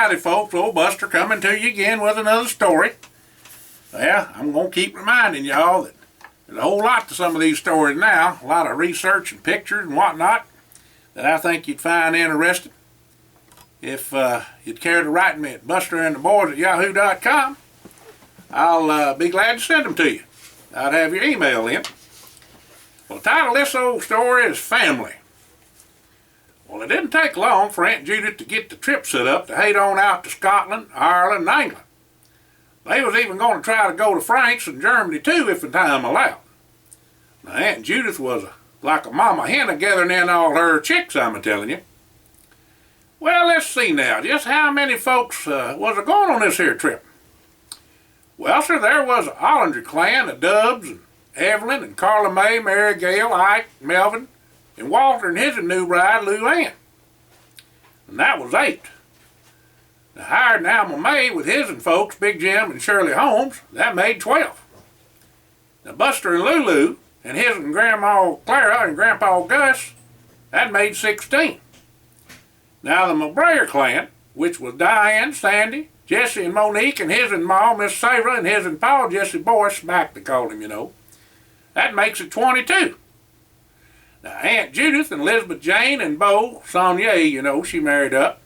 Howdy folks, old Buster coming to you again with another story. Well, I'm going to keep reminding y'all that there's a whole lot to some of these stories now, a lot of research and pictures and whatnot that I think you'd find interesting. If you'd care to write me at busterandtheboys@yahoo.com, I'll be glad to send them to you. I'd have your email in. Well, the title of this old story is Family. Well, it didn't take long for Aunt Judith to get the trip set up to head on out to Scotland, Ireland, and England. They was even going to try to go to France and Germany too if the time allowed. Now, Aunt Judith was like a mama hen gathering in all her chicks, I'm telling you. Well, let's see now, just how many folks was going on this here trip? Well, sir, there was a Ollinger clan of Dubs and Evelyn and Carla Mae, Mary Gale, Ike, Melvin, and Walter and his new bride, Lou Ann. And that was 8. Now, hired Alma May with his and folks, Big Jim and Shirley Holmes, that made 12. Now, Buster and Lulu and his and Grandma Clara and Grandpa Gus, that made 16. Now, the McBrayer clan, which was Diane, Sandy, Jesse and Monique and his and Ma, Miss Sarah and his and Paul Jesse Boyce, back they called him, you know, that makes it 22. Now, Aunt Judith and Elizabeth Jane and Beau, Sonia, you know, she married up,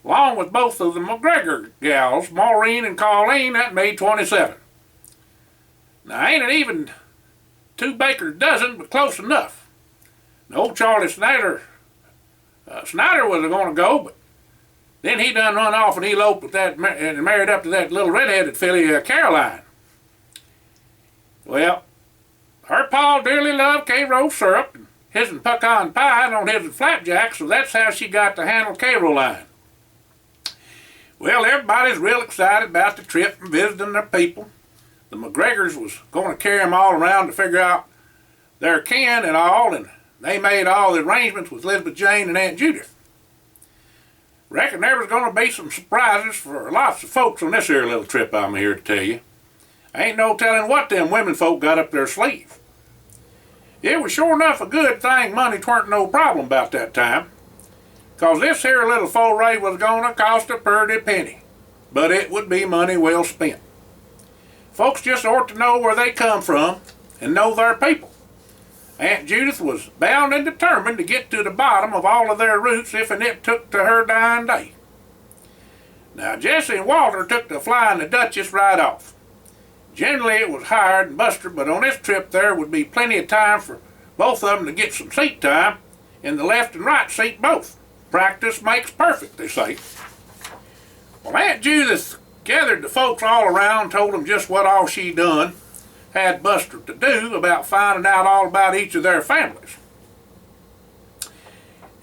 along with both of the McGregor gals, Maureen and Colleen, that made 27. Now, ain't it even 2 bakers dozen, but close enough. Now, old Charlie Snyder was going to go, but then he done run off and eloped with that and married up to that little red-headed filly, Caroline. Well, her pa dearly loved K-Rose syrup, and his and pecan pie, and on his and flapjack, so that's how she got to handle Caroline. Well, everybody's real excited about the trip and visiting their people. The McGregors was going to carry them all around to figure out their kin and all, and they made all the arrangements with Elizabeth Jane and Aunt Judith. Reckon there was going to be some surprises for lots of folks on this here little trip I'm here to tell you. Ain't no telling what them women folk got up their sleeve. It was sure enough a good thing money weren't no problem about that time, 'cause this here little foray was going to cost a purty penny, but it would be money well spent. Folks just ought to know where they come from and know their people. Aunt Judith was bound and determined to get to the bottom of all of their roots if and it took to her dying day. Now, Jesse and Walter took to flying the Duchess right off. Generally it was hired and Buster, but on this trip there would be plenty of time for both of them to get some seat time in the left and right seat both. Practice makes perfect, they say. Well, Aunt Judith gathered the folks all around, told them just what all she done had Buster to do about finding out all about each of their families.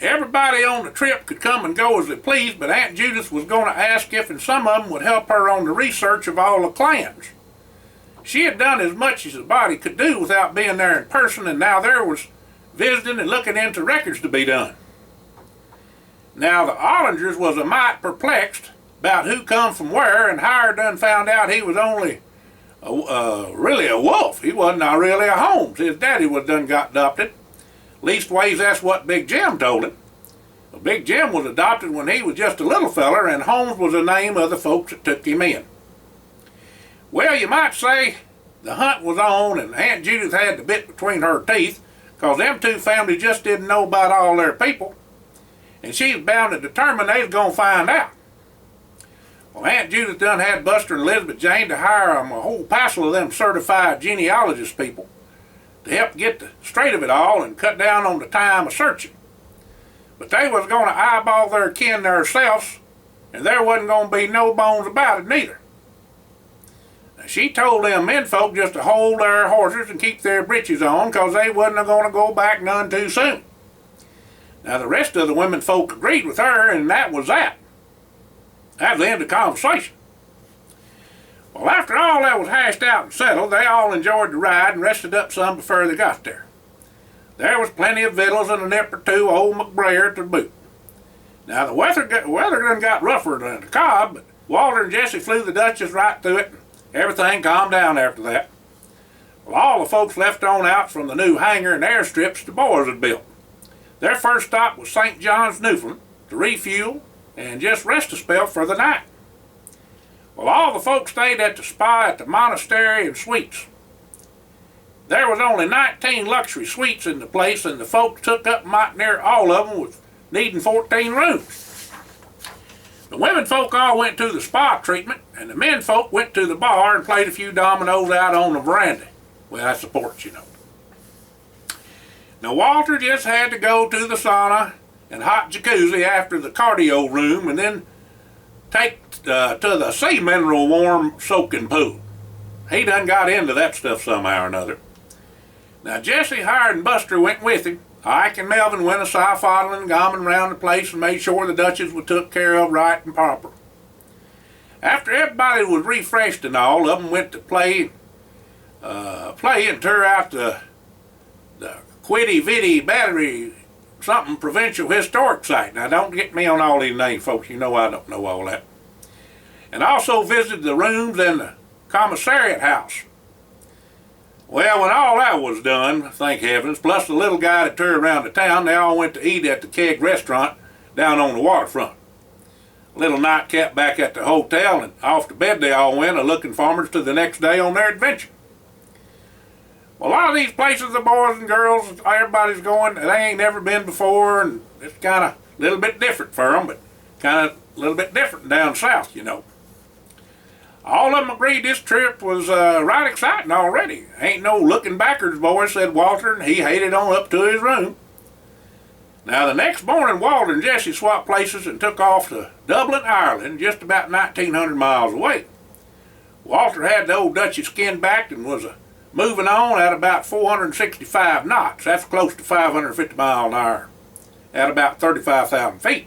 Everybody on the trip could come and go as they pleased, but Aunt Judith was going to ask if and some of them would help her on the research of all the clans. She had done as much as the body could do without being there in person, and now there was visiting and looking into records to be done. Now, the Ollingers was a mite perplexed about who come from where, and Hire done found out he was only really a Wolf. He wasn't really a Holmes. His daddy was done got adopted. Leastways, that's what Big Jim told him. Well, Big Jim was adopted when he was just a little feller, and Holmes was the name of the folks that took him in. Well, you might say the hunt was on, and Aunt Judith had the bit between her teeth, 'cause them 2 families just didn't know about all their people, and she was bound and determined they was going to find out. Well, Aunt Judith done had Buster and Elizabeth Jane to hire a whole passel of them certified genealogist people to help get the straight of it all and cut down on the time of searching. But they was going to eyeball their kin themselves, and there wasn't going to be no bones about it neither. Now, she told them menfolk just to hold their horses and keep their breeches on, 'cause they wasn't going to go back none too soon. Now, the rest of the women folk agreed with her, and that was that. That was the end of the conversation. Well, after all that was hashed out and settled, they all enjoyed the ride and rested up some before they got there. There was plenty of victuals and a nip or 2 old McBrayer to boot. Now, the weather done got rougher than the Cobb, but Walter and Jesse flew the Duchess right through it, and everything calmed down after that. Well, all the folks left on out from the new hangar and airstrips the boys had built. Their first stop was St. John's, Newfoundland, to refuel and just rest a spell for the night. Well, all the folks stayed at the spa at the monastery and suites. There was only 19 luxury suites in the place, and the folks took up might near all of them with needing 14 rooms. The women folk all went to the spa treatment, and the men folk went to the bar and played a few dominoes out on the veranda. Well, that's the porch, you know. Now, Walter just had to go to the sauna and hot jacuzzi after the cardio room, and then take to the sea mineral warm soaking pool. He done got into that stuff somehow or another. Now, Jesse, Howard, and Buster went with him. Ike and Melvin went aside following and gomming around the place and made sure the Dutchess was took care of right and proper. After everybody was refreshed and all of them went to play and tear out the Quiddy Viddy Battery something provincial historic site. Now, don't get me on all these names, folks. You know I don't know all that. And also visited the rooms and the commissariat house. Well, when all that was done, thank heavens, plus the little guy that toured around the town, they all went to eat at the Keg restaurant down on the waterfront. A little nightcap back at the hotel, and off to bed they all went, looking forward to the next day on their adventure. Well, a lot of these places, the boys and girls, everybody's going, they ain't never been before, and it's kind of a little bit different for them, but kind of a little bit different down south, you know. All of them agreed this trip was right exciting already. Ain't no looking backwards, boys, said Walter, and he hated on up to his room. Now, the next morning, Walter and Jesse swapped places and took off to Dublin, Ireland, just about 1,900 miles away. Walter had the old Dutchess skinned back and was moving on at about 465 knots. That's close to 550 miles an hour at about 35,000 feet.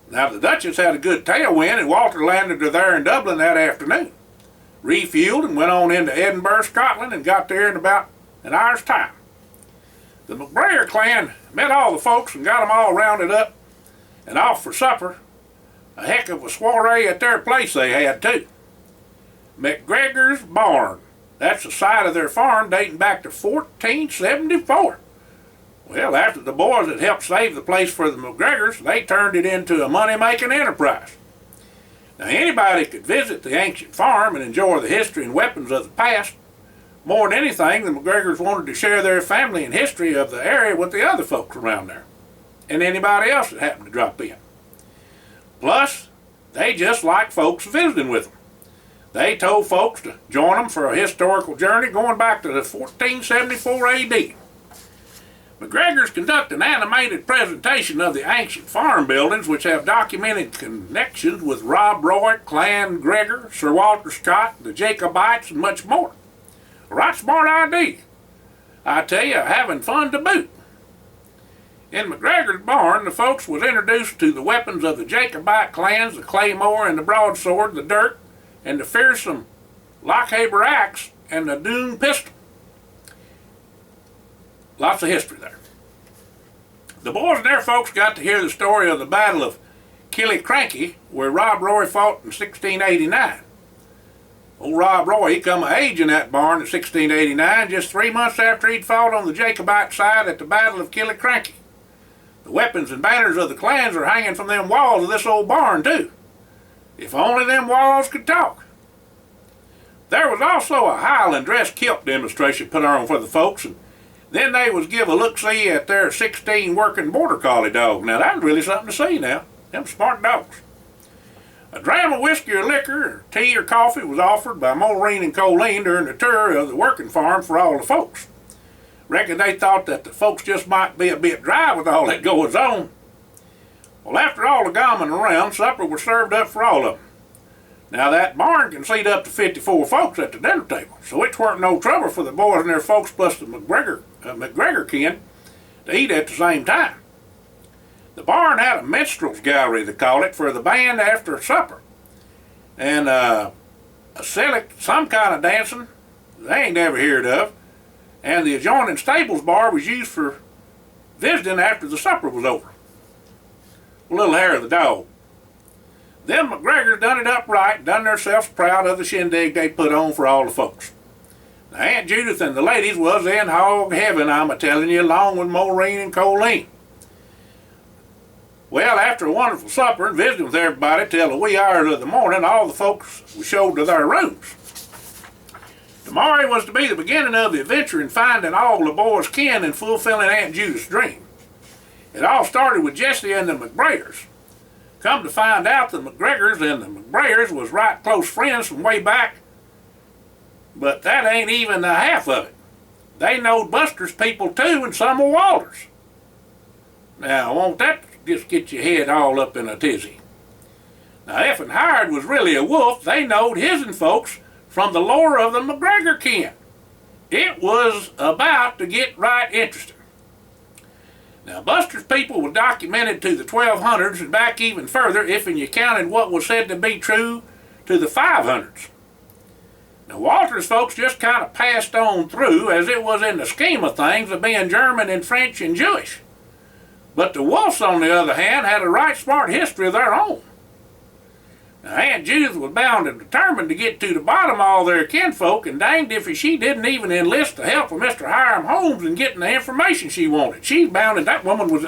Now, the Dutchess had a good tailwind, and Walter landed her there in Dublin that afternoon. Refueled and went on into Edinburgh, Scotland, and got there in about an hour's time. The McGregor clan met all the folks and got them all rounded up and off for supper. A heck of a soiree at their place they had, too. McGregor's Barn. That's the site of their farm dating back to 1474. Well, after the boys had helped save the place for the McGregors, they turned it into a money-making enterprise. Now, anybody could visit the ancient farm and enjoy the history and weapons of the past. More than anything, the McGregors wanted to share their family and history of the area with the other folks around there, and anybody else that happened to drop in. Plus, they just liked folks visiting with them. They told folks to join them for a historical journey going back to the 1474 AD. McGregor's conduct an animated presentation of the ancient farm buildings which have documented connections with Rob Roy, Clan Gregor, Sir Walter Scott, the Jacobites, and much more. A right smart idea. I tell you, having fun to boot. In McGregor's barn, the folks was introduced to the weapons of the Jacobite clans, the claymore and the broadsword, the dirk, and the fearsome Lochaber axe and the Doom pistol. Lots of history there. The boys and their folks got to hear the story of the Battle of Killiecrankie, where Rob Roy fought in 1689. Old Rob Roy, he come of age in that barn in 1689, just 3 months after he'd fought on the Jacobite side at the Battle of Killiecrankie. The weapons and banners of the clans are hanging from them walls of this old barn, too. If only them walls could talk. There was also a Highland dress kilt demonstration put on for the folks, and then they was give a look-see at their 16 working border collie dogs. Now, that was really something to see now. Them smart dogs. A dram of whiskey or liquor, or tea or coffee was offered by Maureen and Colleen during the tour of the working farm for all the folks. Reckon they thought that the folks just might be a bit dry with all that goes on. Well, after all the gammon around, supper was served up for all of them. Now, that barn can seat up to 54 folks at the dinner table, so it weren't no trouble for the boys and their folks plus the McGregor kin to eat at the same time. The barn had a minstrel's gallery, they call it, for the band after supper. And some kind of dancing they ain't never heard of. And the adjoining stables bar was used for visiting after the supper was over. A little hair of the dog. Them McGregors done it up right and done themselves proud of the shindig they put on for all the folks. Now, Aunt Judith and the ladies was in hog heaven, I'm a-telling you, along with Maureen and Colleen. Well, after a wonderful supper and visiting with everybody till the wee hours of the morning, all the folks were showed to their rooms. Tomorrow was to be the beginning of the adventure in finding all the boys' kin and fulfilling Aunt Judith's dream. It all started with Jesse and the McBrayers. Come to find out, the McGregors and the McBrayers was right close friends from way back, but that ain't even the half of it. They knowed Buster's people too, and some of Walter's. Now, won't that just get your head all up in a tizzy? Now, if Hired was really a wolf, they knowed his'n folks from the lore of the McGregor kin. It was about to get right interesting. Now, Buster's people were documented to the 1200s and back even further if you counted what was said to be true to the 500s. Now, Walter's folks just kind of passed on through, as it was in the scheme of things of being German and French and Jewish. But the Wolfs, on the other hand, had a right smart history of their own. Now, Aunt Judith was bound and determined to get to the bottom of all their kinfolk, and danged if she didn't even enlist the help of Mr. Hiram Holmes in getting the information she wanted. She's bound, and that woman was...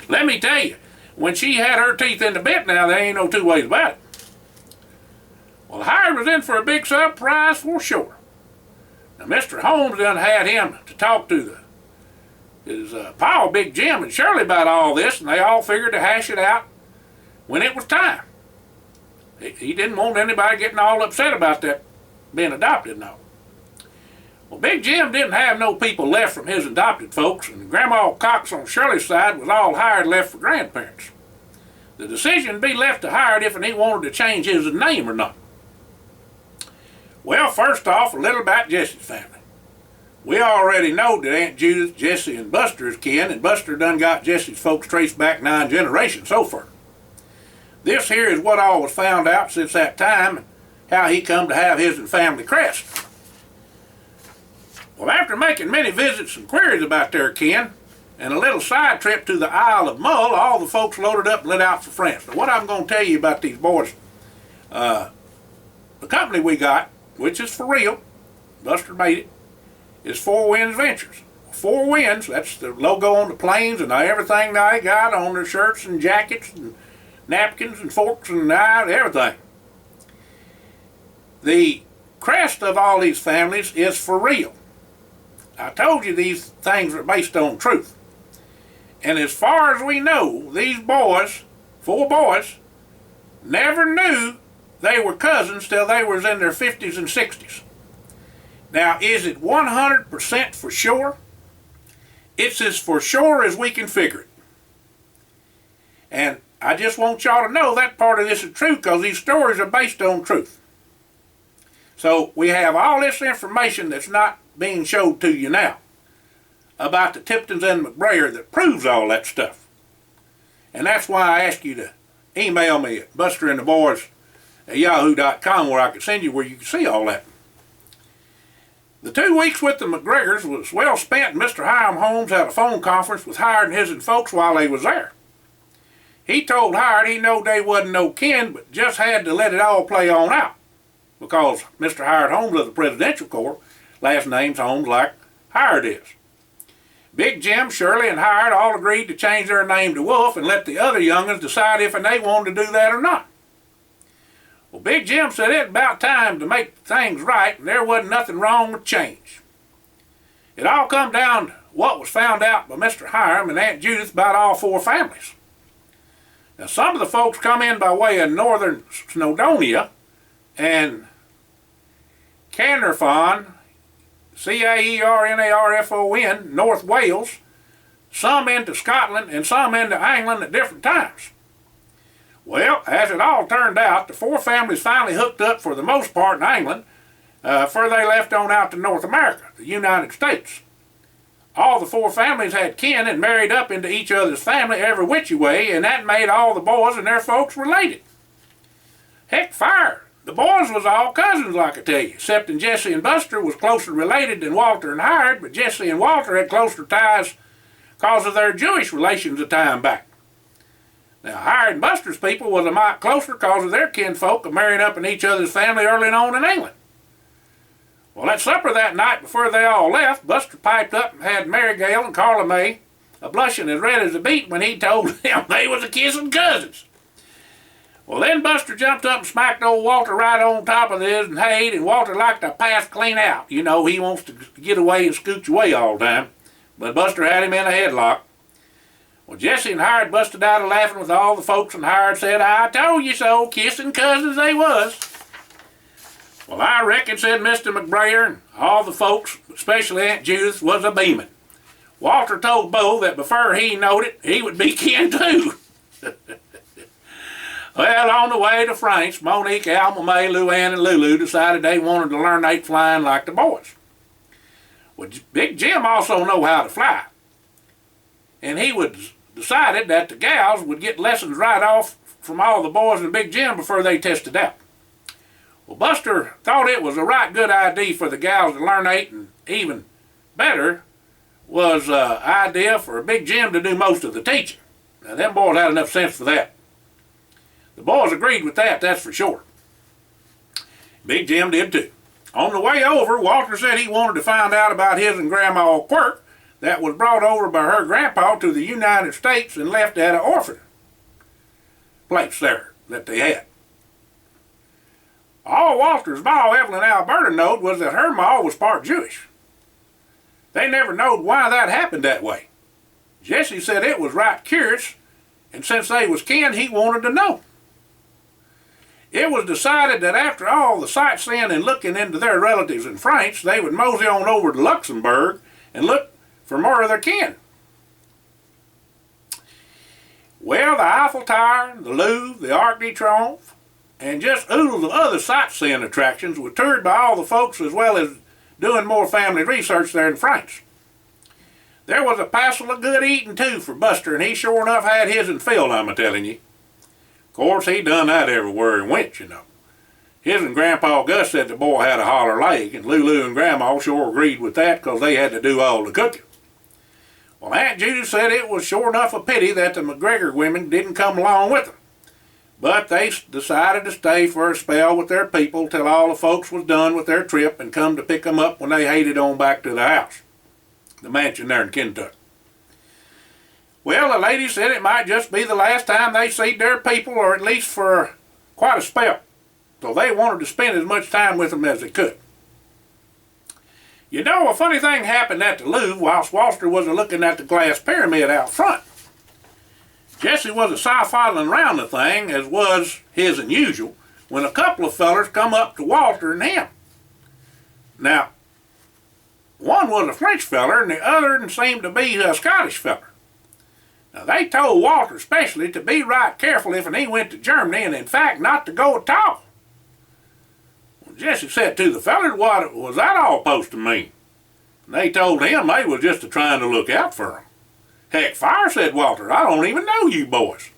Let me tell you, when she had her teeth in the bit now, there ain't no two ways about it. Well, Hiram was in for a big surprise for sure. Now, Mr. Holmes done had him to talk to his pal, Big Jim, and Shirley about all this, and they all figured to hash it out when it was time. He didn't want anybody getting all upset about that being adopted and all. Well, Big Jim didn't have no people left from his adopted folks, and Grandma Cox on Shirley's side was all Hired left for grandparents. The decision would be left to Hired if he wanted to change his name or not. Well, first off, a little about Jesse's family. We already know that Aunt Judith, Jesse, and Buster is kin, and Buster done got Jesse's folks traced back 9 generations so far. This here is what all was found out since that time, and how he come to have his family crest. Well, after making many visits and queries about their kin, and a little side trip to the Isle of Mull, all the folks loaded up and lit out for France. Now, what I'm going to tell you about these boys, the company we got, which is for real, Buster made it, is Four Winds Ventures. Four Winds, that's the logo on the planes and everything they got on their shirts and jackets and napkins and forks and everything. The crest of all these families is for real. I told you these things are based on truth. And as far as we know, these boys, 4 boys, never knew they were cousins till they was in their 50s and 60s. Now, is it 100% for sure? It's as for sure as we can figure it. And I just want y'all to know that part of this is true, because these stories are based on truth. So we have all this information that's not being showed to you now about the Tiptons and McBrayer that proves all that stuff. And that's why I asked you to email me at busterandtheboys@yahoo.com, where I could send you where you can see all that. The 2 weeks with the McGregors was well spent, and Mr. Hiram Holmes had a phone conference with Hired and his folks while they was there. He told Hired he knowed they wasn't no kin, but just had to let it all play on out, because Mr. Hired Holmes of the Presidential Corps, last name's Holmes like Hired is. Big Jim, Shirley, and Hired all agreed to change their name to Wolf and let the other young'uns decide if they wanted to do that or not. Well, Big Jim said it about time to make things right, and there wasn't nothing wrong with change. It all come down to what was found out by Mr. Hiram and Aunt Judith about all 4 families. Now, some of the folks come in by way of northern Snowdonia and Caernarfon, Caernarfon, North Wales, some into Scotland and some into England at different times. Well, as it all turned out, the 4 families finally hooked up for the most part in England, before they left on out to North America, the United States. All the 4 families had kin and married up into each other's family every which way, and that made all the boys and their folks related. Heck, fire! The boys was all cousins, like I tell you, excepting Jesse and Buster was closer related than Walter and Hired, but Jesse and Walter had closer ties because of their Jewish relations a time back. Now, Hired and Buster's people was a mite closer because of their kinfolk of marrying up in each other's family early on in England. Well, at supper that night before they all left, Buster piped up and had Mary Gale and Carla May a blushing as red as a beet when he told them they was a kissing cousins. Well, then Buster jumped up and smacked old Walter right on top of this and hayed, and Walter liked to pass clean out. You know, he wants to get away and scooch away all the time. But Buster had him in a headlock. Well, Jesse and Hired busted out a laughing with all the folks, and Hired said, "I told you so, kissing cousins they was." Well, I reckon, said Mr. McBrayer, and all the folks, especially Aunt Judith, was a beaming. Walter told Bo that before he knowed it, he would be kin too. Well, on the way to Frank's, Monique, Alma Mae, Luann, and Lulu decided they wanted to learn night flying like the boys. Well, Big Jim also know how to fly, and he decided that the gals would get lessons right off from all the boys and Big Jim before they tested out. Well, Buster thought it was a right good idea for the gals to learn it, and even better was an idea for Big Jim to do most of the teaching. Now, them boys had enough sense for that. The boys agreed with that, that's for sure. Big Jim did too. On the way over, Walter said he wanted to find out about his and Grandma Quirk that was brought over by her grandpa to the United States and left at an orphan place there that they had. All Walter's ma, Evelyn Alberta, knowed was that her ma was part Jewish. They never knowed why that happened that way. Jesse said it was right curious, and since they was kin, he wanted to know. It was decided that after all the sightseeing and looking into their relatives in France, they would mosey on over to Luxembourg and look for more of their kin. Well, the Eiffel Tower, the Louvre, the Arc de Triomphe, and just oodles of other sightseeing attractions were toured by all the folks, as well as doing more family research there in France. There was a passel of good eating too for Buster, and he sure enough had his and filled, I'm a-telling you. Of course, he done that everywhere he went, you know. His and Grandpa Gus said the boy had a holler leg, and Lulu and Grandma sure agreed with that because they had to do all the cooking. Well, Aunt Judith said it was sure enough a pity that the McGregor women didn't come along with them. But they decided to stay for a spell with their people till all the folks was done with their trip and come to pick them up when they headed on back to the house, the mansion there in Kentucky. Well, the lady said it might just be the last time they seed their people, or at least for quite a spell, so they wanted to spend as much time with them as they could. You know, a funny thing happened at the Louvre whilst Walter was looking at the glass pyramid out front. Jesse was a-side-foddling around the thing, as was his and usual, when a couple of fellers come up to Walter and him. Now, one was a French feller, and the other seemed to be a Scottish feller. Now, they told Walter especially to be right careful if he went to Germany, and in fact not to go at all. Well, Jesse said to the fellers, what was that all supposed to mean? And they told him they was just trying to look out for him. Heck, fire, said Walter, I don't even know you boys.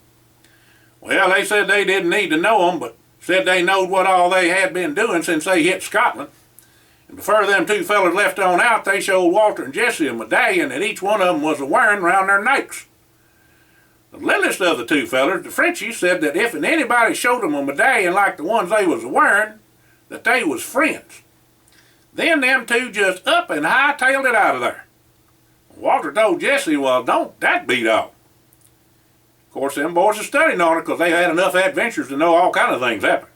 Well, they said they didn't need to know them, but said they knowed what all they had been doing since they hit Scotland. And before them two fellers left on out, they showed Walter and Jesse a medallion that each one of them was a-wearing round their necks. The littlest of the two fellers, the Frenchies, said that if anybody showed them a medallion like the ones they was a-wearing, that they was friends. Then them two just up and hightailed it out of there. Walter told Jesse, well, don't that beat all. Of course, them boys are studying on it because they had enough adventures to know all kind of things happen.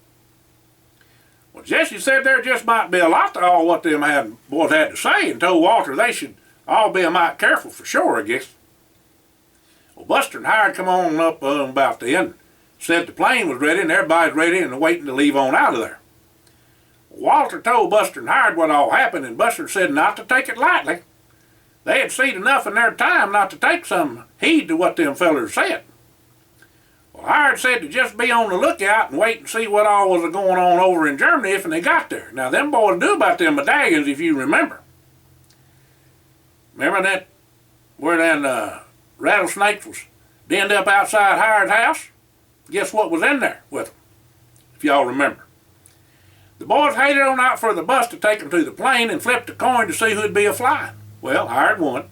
Well, Jesse said there just might be a lot to all what them boys had to say, and told Walter they should all be a mite careful for sure, I guess. Well, Buster and Hired come on up about then, said the plane was ready and everybody's ready and waiting to leave on out of there. Walter told Buster and Hired what all happened, and Buster said not to take it lightly. They had seen enough in their time not to take some heed to what them fellers said. Well, Hired said to just be on the lookout and wait and see what all was going on over in Germany if they got there. Now, them boys knew about them medallions, if you remember. Remember that, where them rattlesnakes was denned up outside Hired's house? Guess what was in there with them, if y'all remember. The boys headed on out for the bus to take them to the plane and flipped a coin to see who'd be a-flying. Well, Hired won.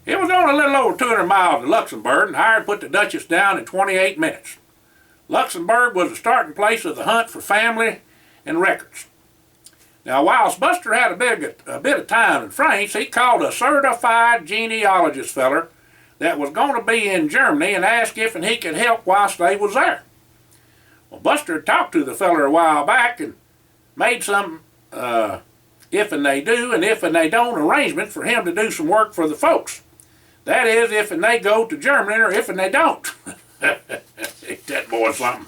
It was only a little over 200 miles to Luxembourg, and Hired put the Duchess down in 28 minutes. Luxembourg was the starting place of the hunt for family and records. Now, whilst Buster had a bit of time in France, he called a certified genealogist feller that was going to be in Germany and asked if he could help whilst they was there. Well, Buster talked to the feller a while back and made some if and they do and if and they don't arrangement for him to do some work for the folks. That is, if and they go to Germany or if and they don't. Ain't that boy something?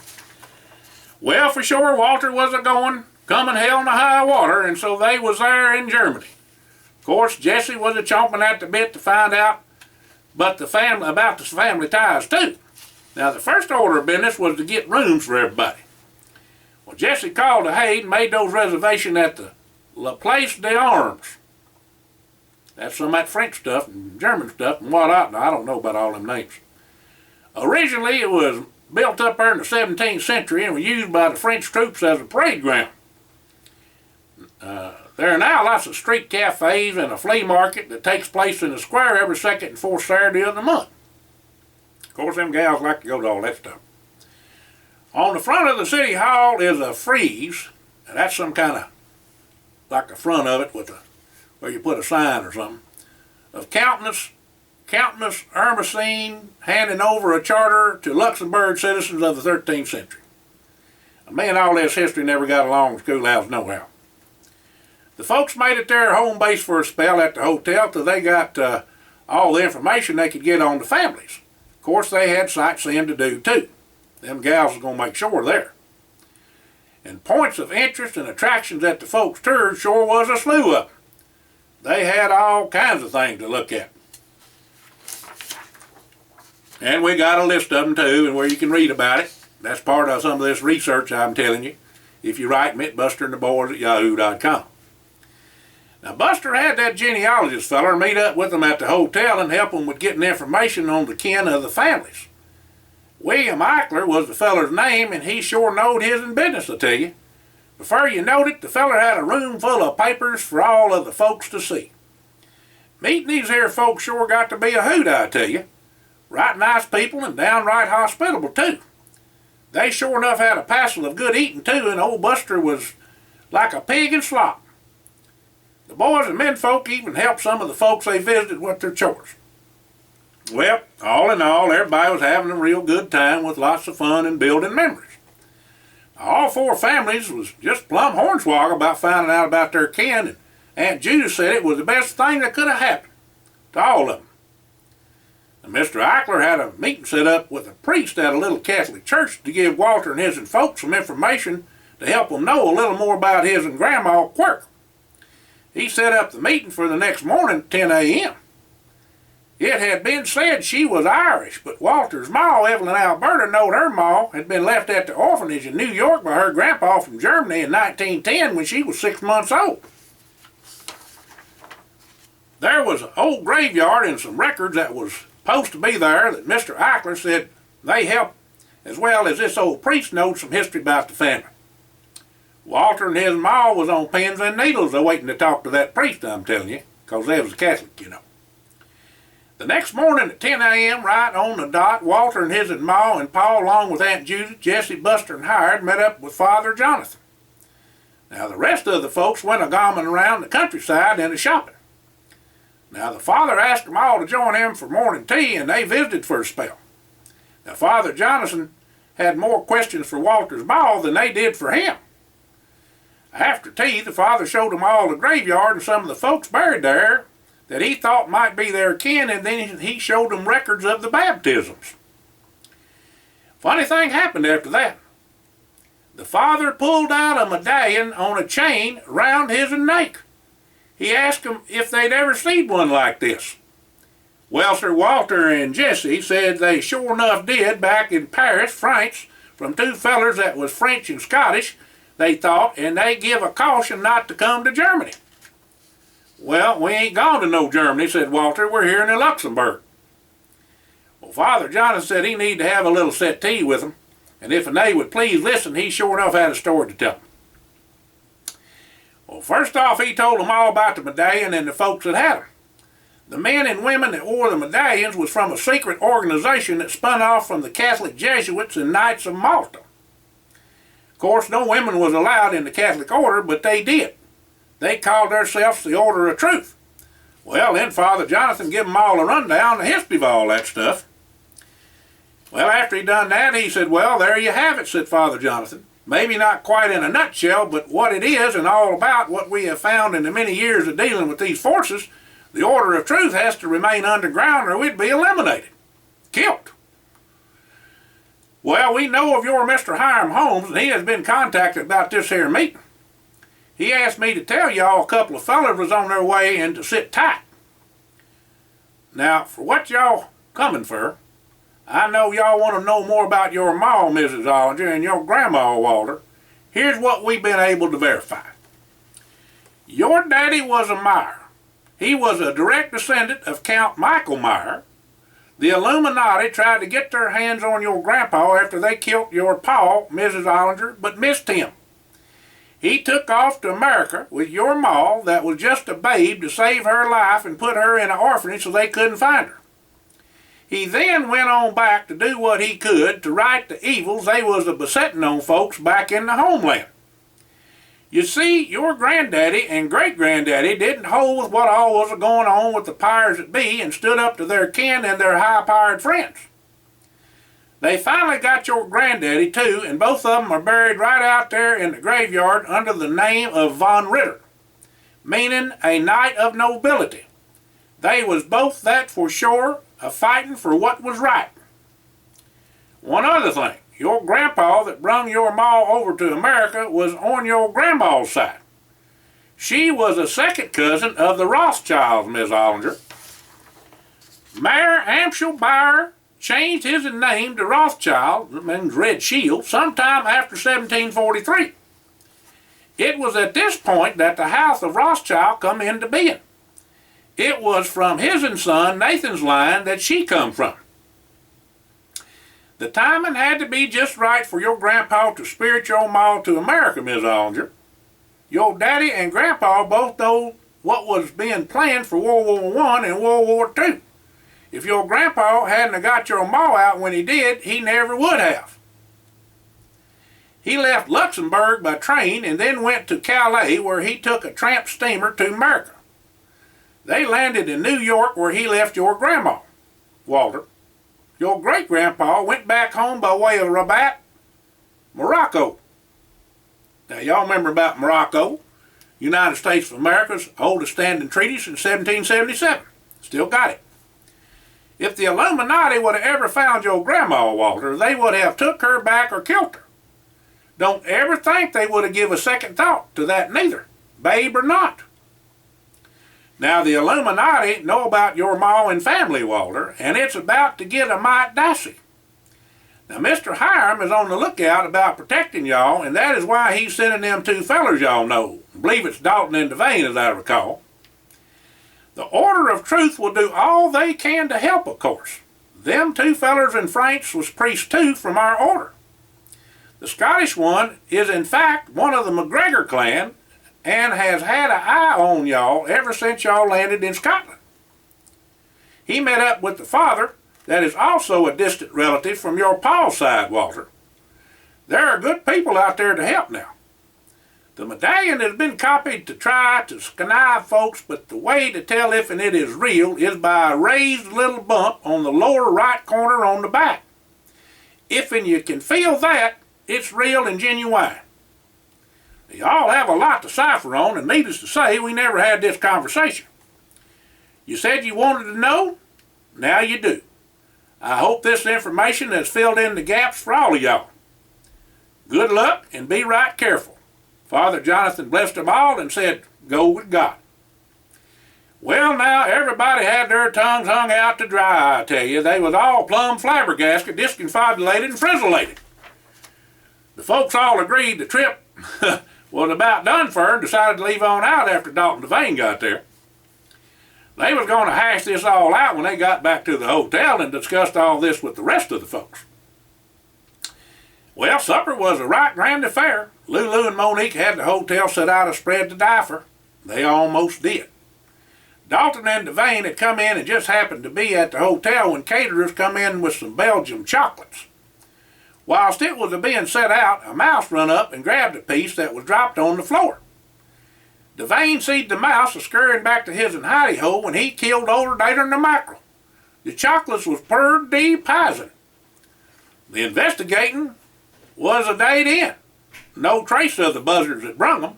Well, for sure, Walter was coming hell in the high water, and so they was there in Germany. Of course, Jesse was chomping at the bit to find out about the family ties too. Now, the first order of business was to get rooms for everybody. Well, Jesse called ahead and made those reservations at the La Place des Armes. That's some of that French stuff and German stuff and whatnot. Now, I don't know about all them names. Originally, it was built up there in the 17th century and was used by the French troops as a parade ground. There are now lots of street cafes and a flea market that takes place in the square every second and fourth Saturday of the month. Of course, them gals like to go to all that stuff. On the front of the city hall is a frieze, and that's some kind of, like the front of it with where you put a sign or something, of Countess Ermesine handing over a charter to Luxembourg citizens of the 13th century. Me and all this history never got along in schoolhouse nohow. The folks made it their home base for a spell at the hotel till they got all the information they could get on the families. Of course, they had sightseeing to do too. Them gals was going to make sure there. And points of interest and attractions that the folks toured sure was a slew of them. They had all kinds of things to look at. And we got a list of them too, and where you can read about it. That's part of some of this research I'm telling you, if you write me at busterandtheboys@yahoo.com. Now, Buster had that genealogist feller meet up with them at the hotel and help them with getting information on the kin of the families. William Eichler was the feller's name, and he sure knowed his business, I tell you. Before you knowed it, the feller had a room full of papers for all of the folks to see. Meeting these here folks sure got to be a hoot, I tell you. Right nice people and downright hospitable, too. They sure enough had a passel of good eating, too, and old Buster was like a pig in slop. The boys and menfolk even helped some of the folks they visited with their chores. Well, all in all, everybody was having a real good time with lots of fun and building memories. All four families was just plumb hornswoggled about finding out about their kin, and Aunt Judith said it was the best thing that could have happened to all of them. And Mr. Eichler had a meeting set up with a priest at a little Catholic church to give Walter and his folks some information to help them know a little more about his and Grandma Quirk. He set up the meeting for the next morning at 10 a.m. It had been said she was Irish, but Walter's ma, Evelyn Alberta, knowed her ma had been left at the orphanage in New York by her grandpa from Germany in 1910 when she was 6 months old. There was an old graveyard and some records that was supposed to be there that Mr. Eichler said they helped, as well as this old priest knowed some history about the family. Walter and his ma was on pins and needles waiting to talk to that priest, I'm telling you, because they was a Catholic, you know. The next morning at 10 a.m., right on the dot, Walter and his ma and Pa, along with Aunt Judith, Jesse, Buster, and Hired, met up with Father Jonathan. Now, the rest of the folks went a-gomming around the countryside and a-shopping. Now, the father asked them all to join him for morning tea, and they visited for a spell. Now, Father Jonathan had more questions for Walter's ma than they did for him. After tea, the father showed them all the graveyard and some of the folks buried there that he thought might be their kin, and then he showed them records of the baptisms. Funny thing happened after that. The father pulled out a medallion on a chain round his neck. He asked them if they'd ever seen one like this. Well, Sir Walter and Jesse said they sure enough did back in Paris, France, from two fellers that was French and Scottish, they thought, and they give a caution not to come to Germany. Well, we ain't gone to no Germany, said Walter. We're here in Luxembourg. Well, Father Jonathan said he needed to have a little settee with them, and if they would please listen, he sure enough had a story to tell them. Well, first off, he told them all about the medallion and the folks that had them. The men and women that wore the medallions was from a secret organization that spun off from the Catholic Jesuits and Knights of Malta. Of course, no women was allowed in the Catholic order, but they did. They called themselves the Order of Truth. Well, then Father Jonathan give them all a rundown, the history of all that stuff. Well, after he done that, he said, well, there you have it, said Father Jonathan. Maybe not quite in a nutshell, but what it is and all about what we have found in the many years of dealing with these forces, the Order of Truth has to remain underground or we'd be eliminated, killed. Well, we know of your Mr. Hiram Holmes, and he has been contacted about this here meeting. He asked me to tell y'all a couple of fellas was on their way and to sit tight. Now, for what y'all coming for, I know y'all want to know more about your ma, Mrs. Ollinger, and your grandma, Walter. Here's what we've been able to verify. Your daddy was a Meyer. He was a direct descendant of Count Michael Meyer. The Illuminati tried to get their hands on your grandpa after they killed your pa, Mrs. Ollinger, but missed him. He took off to America with your ma that was just a babe to save her life and put her in an orphanage so they couldn't find her. He then went on back to do what he could to right the evils they was a besetting on folks back in the homeland. You see, your granddaddy and great-granddaddy didn't hold with what all was going on with the powers that be and stood up to their kin and their high-powered friends. They finally got your granddaddy too, and both of them are buried right out there in the graveyard under the name of Von Ritter, meaning a knight of nobility. They was both that for sure, a-fighting for what was right. One other thing, your grandpa that brung your ma over to America was on your grandma's side. She was a second cousin of the Rothschilds, Miss Ollinger. Mayor Amschel Bayer changed his name to Rothschild, that means Red Shield, sometime after 1743. It was at this point that the house of Rothschild come into being. It was from his son Nathan's line that she come from. The timing had to be just right for your grandpa to spirit your ma to America, Miss Ollinger. Your daddy and grandpa both know what was being planned for World War I and World War II. If your grandpa hadn't got your ma out when he did, he never would have. He left Luxembourg by train and then went to Calais where he took a tramp steamer to America. They landed in New York where he left your grandma, Walter. Your great-grandpa went back home by way of Rabat, Morocco. Now y'all remember about Morocco, United States of America's oldest standing treaty since 1777. Still got it. If the Illuminati would have ever found your grandma, Walter, they would have took her back or killed her. Don't ever think they would have give a second thought to that neither, babe or not. Now the Illuminati know about your ma and family, Walter, and it's about to get a mite dicey. Now Mr. Hiram is on the lookout about protecting y'all, and that is why he's sending them two fellers y'all know. I believe it's Dalton and Devane, as I recall. The Order of Truth will do all they can to help, of course. Them two fellers in France was priests too from our order. The Scottish one is in fact one of the MacGregor clan and has had an eye on y'all ever since y'all landed in Scotland. He met up with the father that is also a distant relative from your pa's side, Walter. There are good people out there to help now. The medallion has been copied to try to connive folks, but the way to tell if and it is real is by a raised little bump on the lower right corner on the back. If and you can feel that, it's real and genuine. Y'all have a lot to cipher on, and needless to say, we never had this conversation. You said you wanted to know? Now you do. I hope this information has filled in the gaps for all of y'all. Good luck and be right careful. Father Jonathan blessed them all and said, go with God. Well, now, everybody had their tongues hung out to dry, I tell you. They was all plumb flabbergasted, disconfobulated, and frizzolated. The folks all agreed the trip was about done for and decided to leave on out after Dalton Devane got there. They was going to hash this all out when they got back to the hotel and discussed all this with the rest of the folks. Well, supper was a right grand affair. Lulu and Monique had the hotel set out a spread to die for. They almost did. Dalton and Devane had come in and just happened to be at the hotel when caterers come in with some Belgium chocolates. Whilst it was being set out, a mouse run up and grabbed a piece that was dropped on the floor. Devane seed the mouse a scurrying back to his and hidey hole when he killed older Dater than the mackerel. The chocolates was purty pizen. The investigating was a dayed in. No trace of the buzzards that brung them.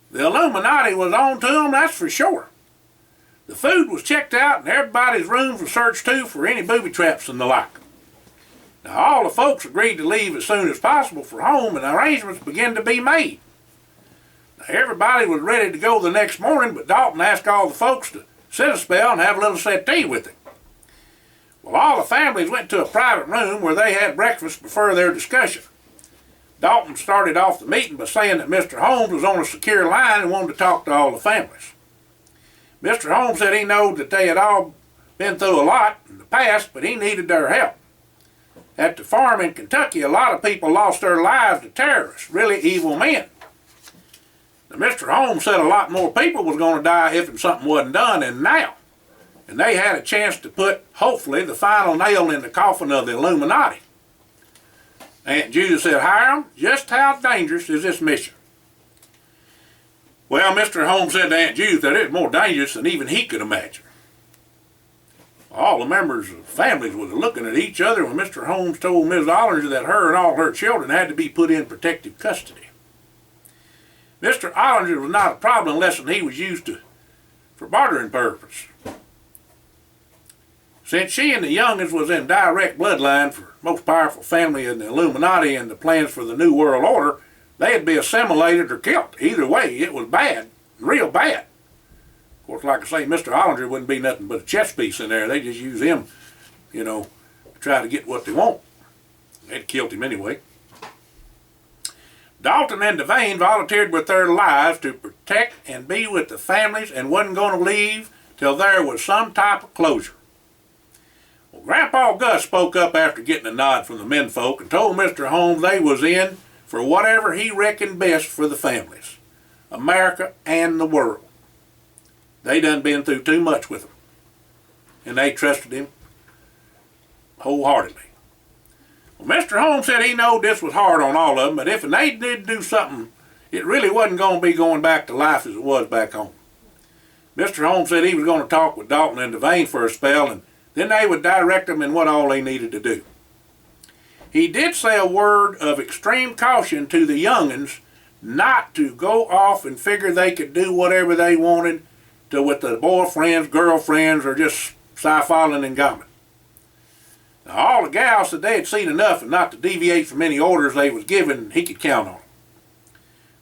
The Illuminati was on to them, that's for sure. The food was checked out and everybody's rooms were searched too for any booby traps and the like. Now all the folks agreed to leave as soon as possible for home and arrangements began to be made. Now, everybody was ready to go the next morning, but Dalton asked all the folks to sit a spell and have a little settee with him. Well, all the families went to a private room where they had breakfast before their discussion. Dalton started off the meeting by saying that Mr. Holmes was on a secure line and wanted to talk to all the families. Mr. Holmes said he knowed that they had all been through a lot in the past, but he needed their help. At the farm in Kentucky, a lot of people lost their lives to terrorists, really evil men. Now, Mr. Holmes said a lot more people was going to die if something wasn't done than now. And they had a chance to put, hopefully, the final nail in the coffin of the Illuminati. Aunt Judy said, Hiram, just how dangerous is this mission? Well, Mr. Holmes said to Aunt Judy that it was more dangerous than even he could imagine. All the members of the families were looking at each other when Mr. Holmes told Ms. Ollinger that her and all her children had to be put in protective custody. Mr. Ollinger was not a problem unless he was used for bartering purposes. Since she and the youngins was in direct bloodline for the most powerful family in the Illuminati and the plans for the New World Order, they'd be assimilated or killed. Either way, it was bad, real bad. Of course, like I say, Mr. Ollinger wouldn't be nothing but a chess piece in there. They just use him, to try to get what they want. They'd killed him anyway. Dalton and Devane volunteered with their lives to protect and be with the families and wasn't going to leave till there was some type of closure. Well, Grandpa Gus spoke up after getting a nod from the menfolk and told Mr. Holmes they was in for whatever he reckoned best for the families, America and the world. They done been through too much with him, and they trusted him wholeheartedly. Well, Mr. Holmes said he knowed this was hard on all of them, but if they did do something, it really wasn't going to be going back to life as it was back home. Mr. Holmes said he was going to talk with Dalton and Devane for a spell, and then they would direct them in what all they needed to do. He did say a word of extreme caution to the youngins not to go off and figure they could do whatever they wanted with the boyfriends, girlfriends, or just sci-filing and gumming. Now, all the gals said they had seen enough and not to deviate from any orders they was given, he could count on them.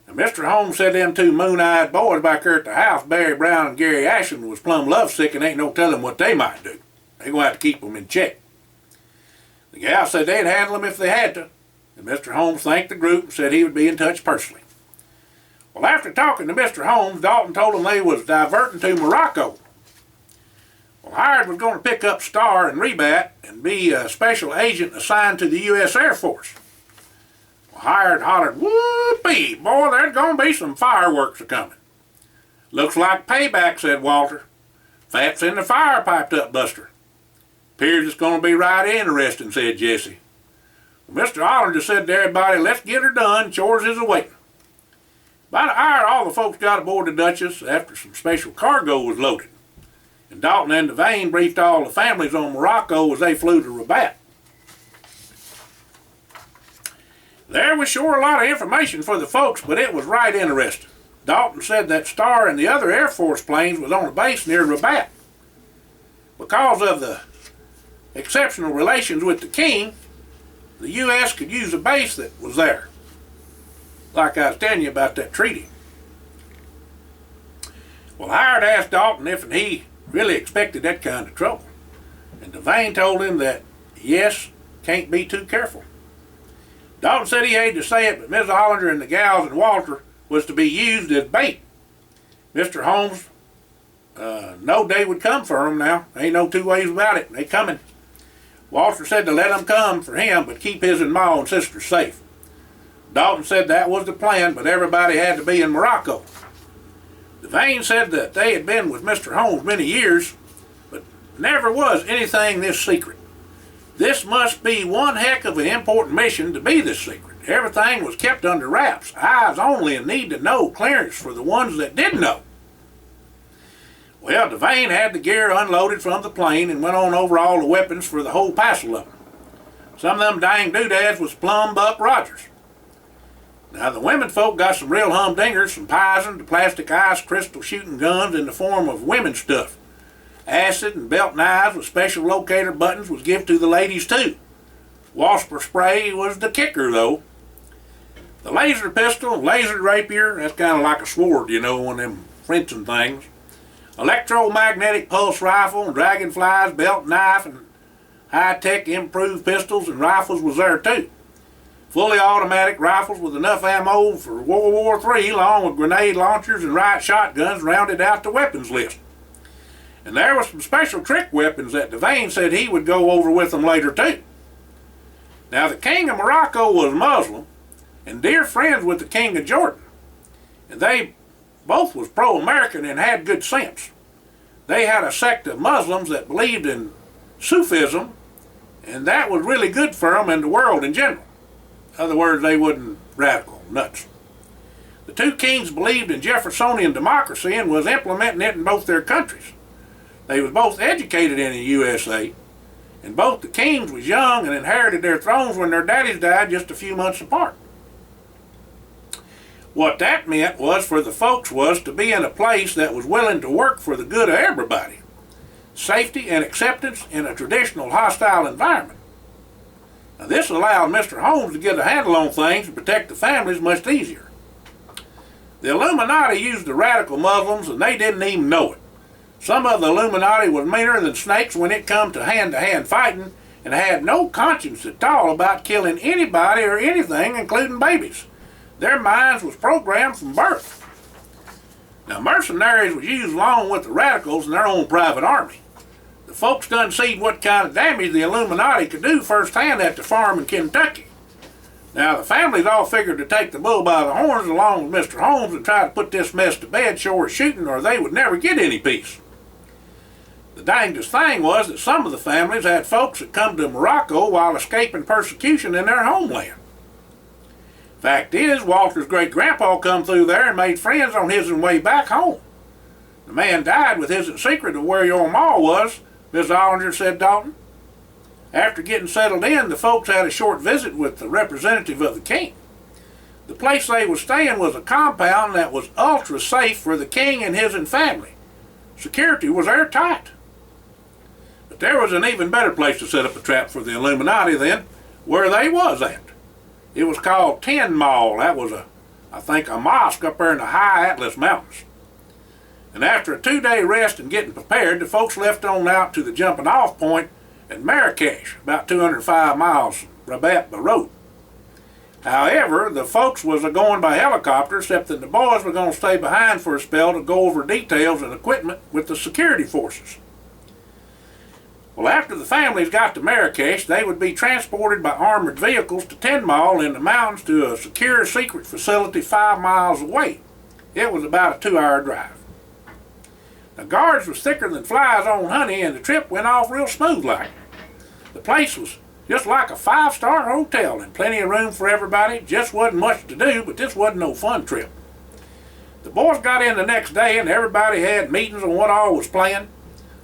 Now, Mr. Holmes said them two moon-eyed boys back there at the house, Barry Brown and Gary Ashland, was plumb lovesick and ain't no telling what they might do. They're going to have to keep them in check. The gal said they'd handle them if they had to, and Mr. Holmes thanked the group and said he would be in touch personally. Well, after talking to Mr. Holmes, Dalton told him they was diverting to Morocco. Well, Hired was going to pick up Star and Rebat and be a special agent assigned to the U.S. Air Force. Well, Hired hollered, whoopee, boy, there's going to be some fireworks a-coming. Looks like payback, said Walter. Fat's in the fire, piped up Buster. Appears it's going to be right interesting, said Jesse. Well, Mr. Ollinger said to everybody, let's get her done, chores is awaiting. About an hour, all the folks got aboard the Duchess after some special cargo was loaded. And Dalton and Devane briefed all the families on Morocco as they flew to Rabat. There was sure a lot of information for the folks, but it was right interesting. Dalton said that Star and the other Air Force planes was on a base near Rabat. Because of the exceptional relations with the king, the U.S. could use a base that was there. Like I was telling you about that treaty. Well, Hired asked Dalton if he really expected that kind of trouble. And Devane told him that, yes, can't be too careful. Dalton said he hated to say it, but Ms. Ollinger and the gals and Walter was to be used as bait. Mr. Holmes, no day would come for him now. Ain't no two ways about it. They coming. Walter said to let them come for him, but keep his and Ma and sister safe. Dalton said that was the plan, but everybody had to be in Morocco. Devane said that they had been with Mr. Holmes many years, but never was anything this secret. This must be one heck of an important mission to be this secret. Everything was kept under wraps, eyes only, and need to know clearance for the ones that did know. Well, Devane had the gear unloaded from the plane and went on over all the weapons for the whole passel of them. Some of them dang doodads was plumb Buck Rogers. Now the women folk got some real humdingers, some Pison, the plastic ice crystal shooting guns in the form of women's stuff. Acid and belt knives with special locator buttons was given to the ladies too. Wasper spray was the kicker though. The laser pistol, laser rapier, that's kind of like a sword, you know, one of them fencing things. Electromagnetic pulse rifle, and dragonflies, belt knife, and high-tech improved pistols and rifles was there too. Fully automatic rifles with enough ammo for World War III, along with grenade launchers and riot shotguns, rounded out the weapons list. And there was some special trick weapons that Devane said he would go over with them later too. Now the King of Morocco was Muslim and dear friends with the King of Jordan, and they both was pro-American and had good sense. They had a sect of Muslims that believed in Sufism, and that was really good for them and the world in general. In other words, they wasn't radical, nuts. The two kings believed in Jeffersonian democracy and was implementing it in both their countries. They was both educated in the USA, and both the kings was young and inherited their thrones when their daddies died just a few months apart. What that meant was for the folks was to be in a place that was willing to work for the good of everybody. Safety and acceptance in a traditional hostile environment. Now this allowed Mr. Holmes to get a handle on things and protect the families much easier. The Illuminati used the radical Muslims and they didn't even know it. Some of the Illuminati was meaner than snakes when it come to hand fighting and had no conscience at all about killing anybody or anything, including babies. Their minds was programmed from birth. Now mercenaries was used along with the radicals in their own private army. The folks done seen what kind of damage the Illuminati could do firsthand at the farm in Kentucky. Now the families all figured to take the bull by the horns along with Mr. Holmes and try to put this mess to bed short of shooting, or they would never get any peace. The dangest thing was that some of the families had folks that come to Morocco while escaping persecution in their homeland. Fact is, Walter's great-grandpa come through there and made friends on his way back home. The man died with his secret of where your ma was, Miss Ollinger, said Dalton. After getting settled in, the folks had a short visit with the representative of the king. The place they was staying was a compound that was ultra safe for the king and his family. Security was airtight. But there was an even better place to set up a trap for the Illuminati then, where they was at. It was called Ten Mile. That was I think a mosque up there in the high Atlas Mountains. And after a 2-day rest and getting prepared, the folks left on out to the jumping off point at Marrakesh, about 205 miles Rabat Beirut. However, the folks was going by helicopter, except that the boys were going to stay behind for a spell to go over details and equipment with the security forces. Well, after the families got to Marrakesh, they would be transported by armored vehicles to Ten Mile in the mountains to a secure secret facility 5 miles away. It was about a 2-hour drive. The guards was thicker than flies on honey, and the trip went off real smooth like. The place was just like a 5-star hotel and plenty of room for everybody. Just wasn't much to do, but this wasn't no fun trip. The boys got in the next day and everybody had meetings on what all was planned.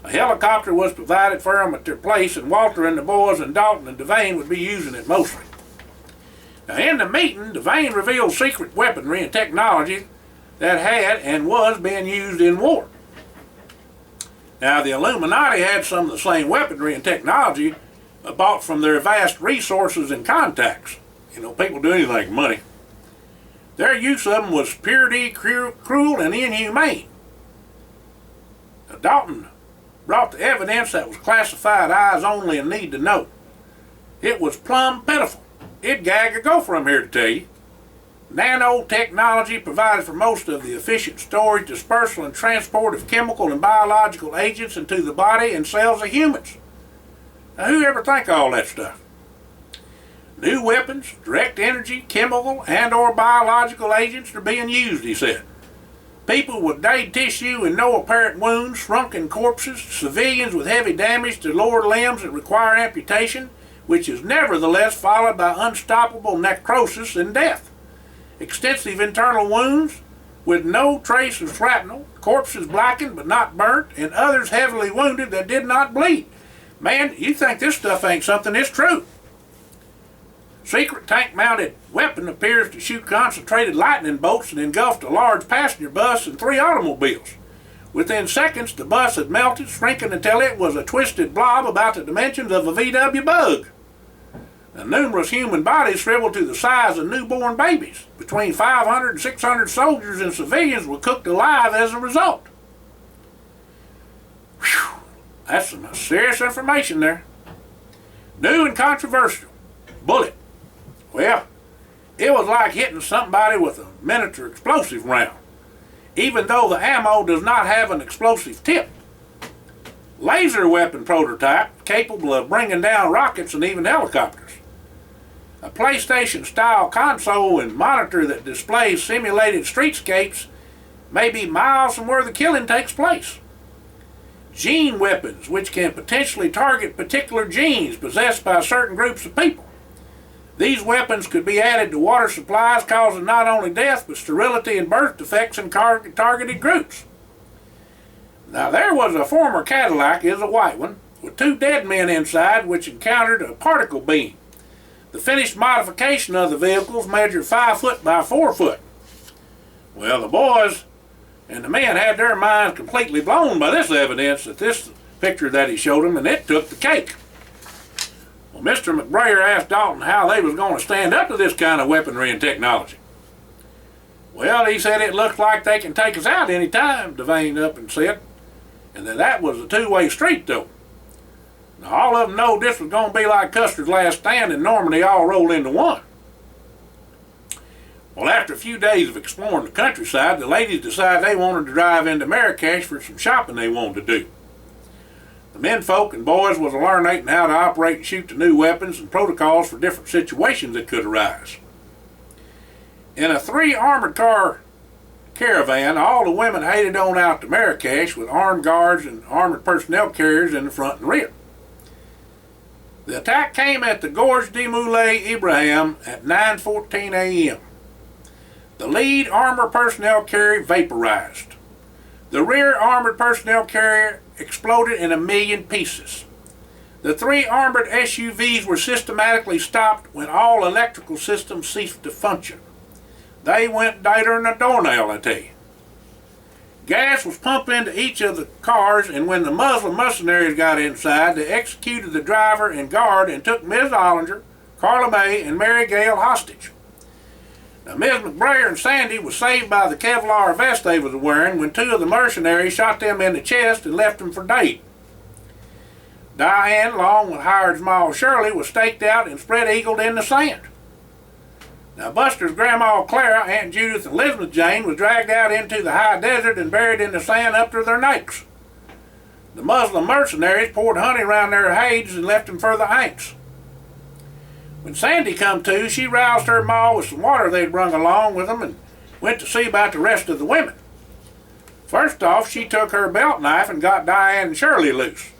A helicopter was provided for them at their place, and Walter and the boys and Dalton and Devane would be using it mostly. Now in the meeting, Devane revealed secret weaponry and technology that had and was being used in war. Now the Illuminati had some of the same weaponry and technology bought from their vast resources and contacts. You know, people do anything for money. Their use of them was purely cruel and inhumane. Now, Dalton brought the evidence that was classified eyes only and need to know. It was plumb pitiful. It'd gag a gopher I'm here to tell you. Nanotechnology provided for most of the efficient storage, dispersal, and transport of chemical and biological agents into the body and cells of humans. Now, who ever think of all that stuff? New weapons, direct energy, chemical, and or biological agents are being used, he said. People with dead tissue and no apparent wounds, shrunken corpses, civilians with heavy damage to lower limbs that require amputation, which is nevertheless followed by unstoppable necrosis and death. Extensive internal wounds with no trace of shrapnel, corpses blackened but not burnt, and others heavily wounded that did not bleed. Man, you think this stuff ain't something, it's true. Secret tank-mounted weapon appears to shoot concentrated lightning bolts and engulfed a large passenger bus and 3 automobiles. Within seconds, the bus had melted, shrinking until it was a twisted blob about the dimensions of a VW bug. And numerous human bodies shriveled to the size of newborn babies. Between 500 and 600 soldiers and civilians were cooked alive as a result. Whew, that's some serious information there. New and controversial. Bullet. Well, it was like hitting somebody with a miniature explosive round, even though the ammo does not have an explosive tip. Laser weapon prototype capable of bringing down rockets and even helicopters. A PlayStation-style console and monitor that displays simulated streetscapes may be miles from where the killing takes place. Gene weapons, which can potentially target particular genes possessed by certain groups of people. These weapons could be added to water supplies, causing not only death, but sterility and birth defects in targeted groups. Now, there was a former Cadillac, is a white one, with 2 dead men inside, which encountered a particle beam. The finished modification of the vehicles measured 5 foot by 4 foot. Well, the boys and the men had their minds completely blown by this evidence at this picture that he showed them, and it took the cake. Well, Mr. McBrayer asked Dalton how they was going to stand up to this kind of weaponry and technology. Well, he said it looks like they can take us out any time, Devane up and said, and that was a 2-way street though. Now, all of them know this was going to be like Custer's Last Stand and Normandy all rolled into one. Well, after a few days of exploring the countryside, the ladies decided they wanted to drive into Marrakesh for some shopping they wanted to do. The menfolk and boys was learning how to operate and shoot the new weapons and protocols for different situations that could arise. In a 3 armored car caravan, all the women headed on out to Marrakesh with armed guards and armored personnel carriers in the front and rear. The attack came at the Gorge de Moulay Ibrahim at 9:14 a.m. The lead armored personnel carrier vaporized. The rear armored personnel carrier exploded in 1,000,000 pieces. The 3 armored SUVs were systematically stopped when all electrical systems ceased to function. They went tighter than a doornail, I tell you. Gas was pumped into each of the cars, and when the Muslim mercenaries got inside, they executed the driver and guard and took Ms. Ollinger, Carla May, and Mary Gale hostage. Now, Ms. McBrayer and Sandy was saved by the Kevlar vest they was wearing when 2 of the mercenaries shot them in the chest and left them for dead. Diane, along with hired Small Shirley, was staked out and spread-eagled in the sand. Now, Buster's Grandma Clara, Aunt Judith, and Elizabeth Jane was dragged out into the high desert and buried in the sand up to their necks. The Muslim mercenaries poured honey around their hides and left them for the ants. When Sandy come to, she roused her ma with some water they'd brung along with them and went to see about the rest of the women. First off, she took her belt knife and got Diane and Shirley loose.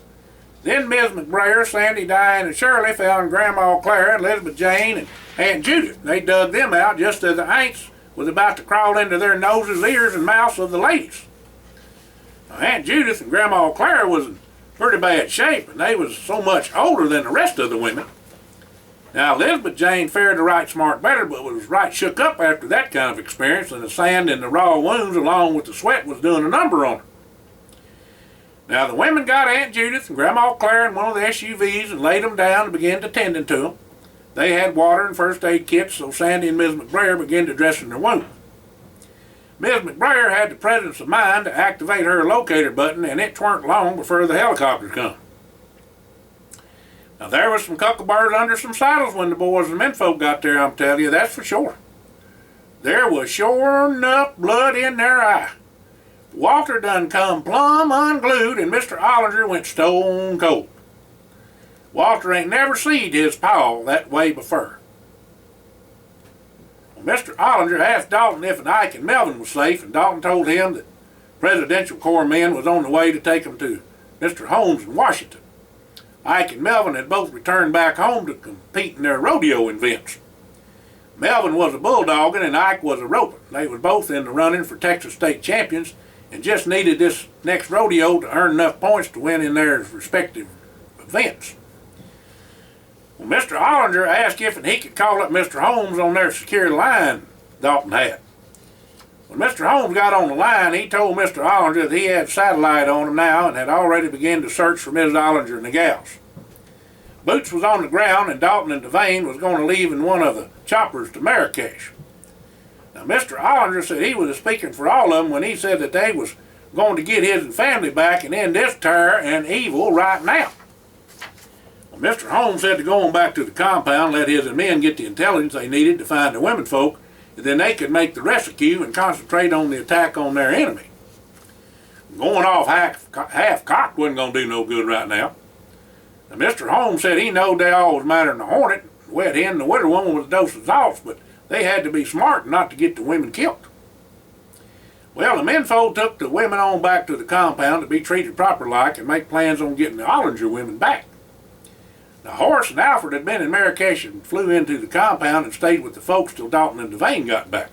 Then Ms. McBrayer, Sandy, Diane, and Shirley found Grandma Clara, Elizabeth Jane, and Aunt Judith. They dug them out just as the ants was about to crawl into their noses, ears, and mouths of the ladies. Now, Aunt Judith and Grandma Clara was in pretty bad shape, and they was so much older than the rest of the women. Now, Elizabeth Jane fared the right smart better, but was right shook up after that kind of experience, and the sand and the raw wounds along with the sweat was doing a number on her. Now, the women got Aunt Judith and Grandma Clara in one of the SUVs and laid them down and began to tending to them. They had water and first aid kits, so Sandy and Ms. McBrayer began to dressing their wound. Ms. McBrayer had the presence of mind to activate her locator button, and it weren't long before the helicopters come. Now, there was some cuckleburs under some saddles when the boys and menfolk got there, I'm telling you, that's for sure. There was sure enough blood in their eye. Walter done come plumb unglued, and Mr. Ollinger went stone cold. Walter ain't never seed his paw that way before. Well, Mr. Ollinger asked Dalton if an Ike and Melvin was safe, and Dalton told him that Presidential Corps men was on the way to take them to Mr. Holmes in Washington. Ike and Melvin had both returned back home to compete in their rodeo events. Melvin was a bulldogging and Ike was a roping. They were both in the running for Texas State champions and just needed this next rodeo to earn enough points to win in their respective events. Well, Mr. Ollinger asked if he could call up Mr. Holmes on their secure line Dalton had. When Mr. Holmes got on the line, he told Mr. Ollinger that he had satellite on him now and had already begun to search for Ms. Ollinger and the gals. Boots was on the ground and Dalton and Devane was going to leave in one of the choppers to Marrakesh. Now, Mr. Ollinger said he was speaking for all of them when he said that they was going to get his family back and end this terror and evil right now. Well, Mr. Holmes said to go on back to the compound, let his men get the intelligence they needed to find the women folk, and then they could make the rescue and concentrate on the attack on their enemy. Going off half-cocked wasn't going to do no good right now. Now, Mr. Holmes said he knowed they all was mattering the hornet, the wet hen, and the widow woman with a dose of salts, but they had to be smart not to get the women killed. Well, the menfolk took the women on back to the compound to be treated proper-like and make plans on getting the Ollinger women back. Now, Horace and Alfred had been in Marrakesh and flew into the compound and stayed with the folks till Dalton and Devane got back.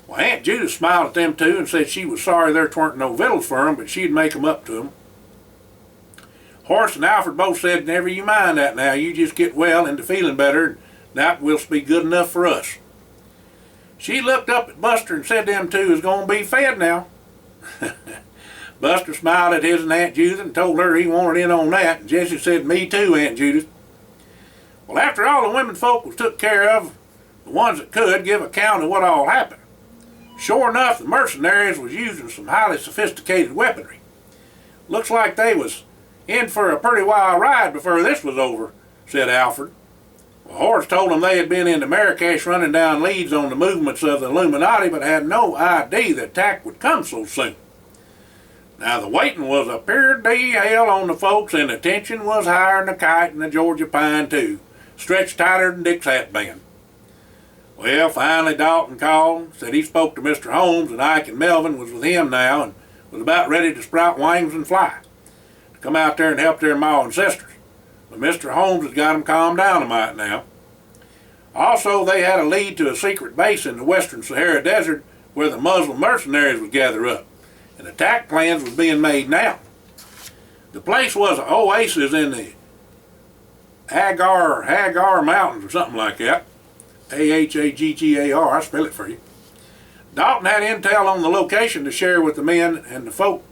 Well, Aunt Judith smiled at them two and said she was sorry there weren't no victuals for them, but she'd make 'em up to them. Horace and Alfred both said, never you mind that now, you just get well into feeling better, and that will be good enough for us. She looked up at Buster and said them two is going to be fed now. Buster smiled at his and Aunt Judith and told her he wanted in on that, and Jesse said, me too, Aunt Judith. Well, after all the women folk was took care of, the ones that could give account of what all happened. Sure enough, the mercenaries was using some highly sophisticated weaponry. Looks like they was in for a pretty wild ride before this was over, said Alfred. Well, Horace told them they had been into Marrakesh running down leads on the movements of the Illuminati, but had no idea the attack would come so soon. Now, the waiting was a pure hell on the folks, and the tension was higher than a kite and the Georgia pine, too, stretched tighter than Dick's hat band. Well, finally Dalton called, said he spoke to Mr. Holmes, and Ike and Melvin was with him now and was about ready to sprout wings and fly, to come out there and help their ma and sisters. But Mr. Holmes had got them calmed down a mite now. Also, they had a lead to a secret base in the western Sahara Desert where the Muslim mercenaries would gather up, and attack plans was being made now. The place was an oasis in the Hagar Mountains or something like that. Ahaggar, I spell it for you. Dalton had intel on the location to share with the men and the folk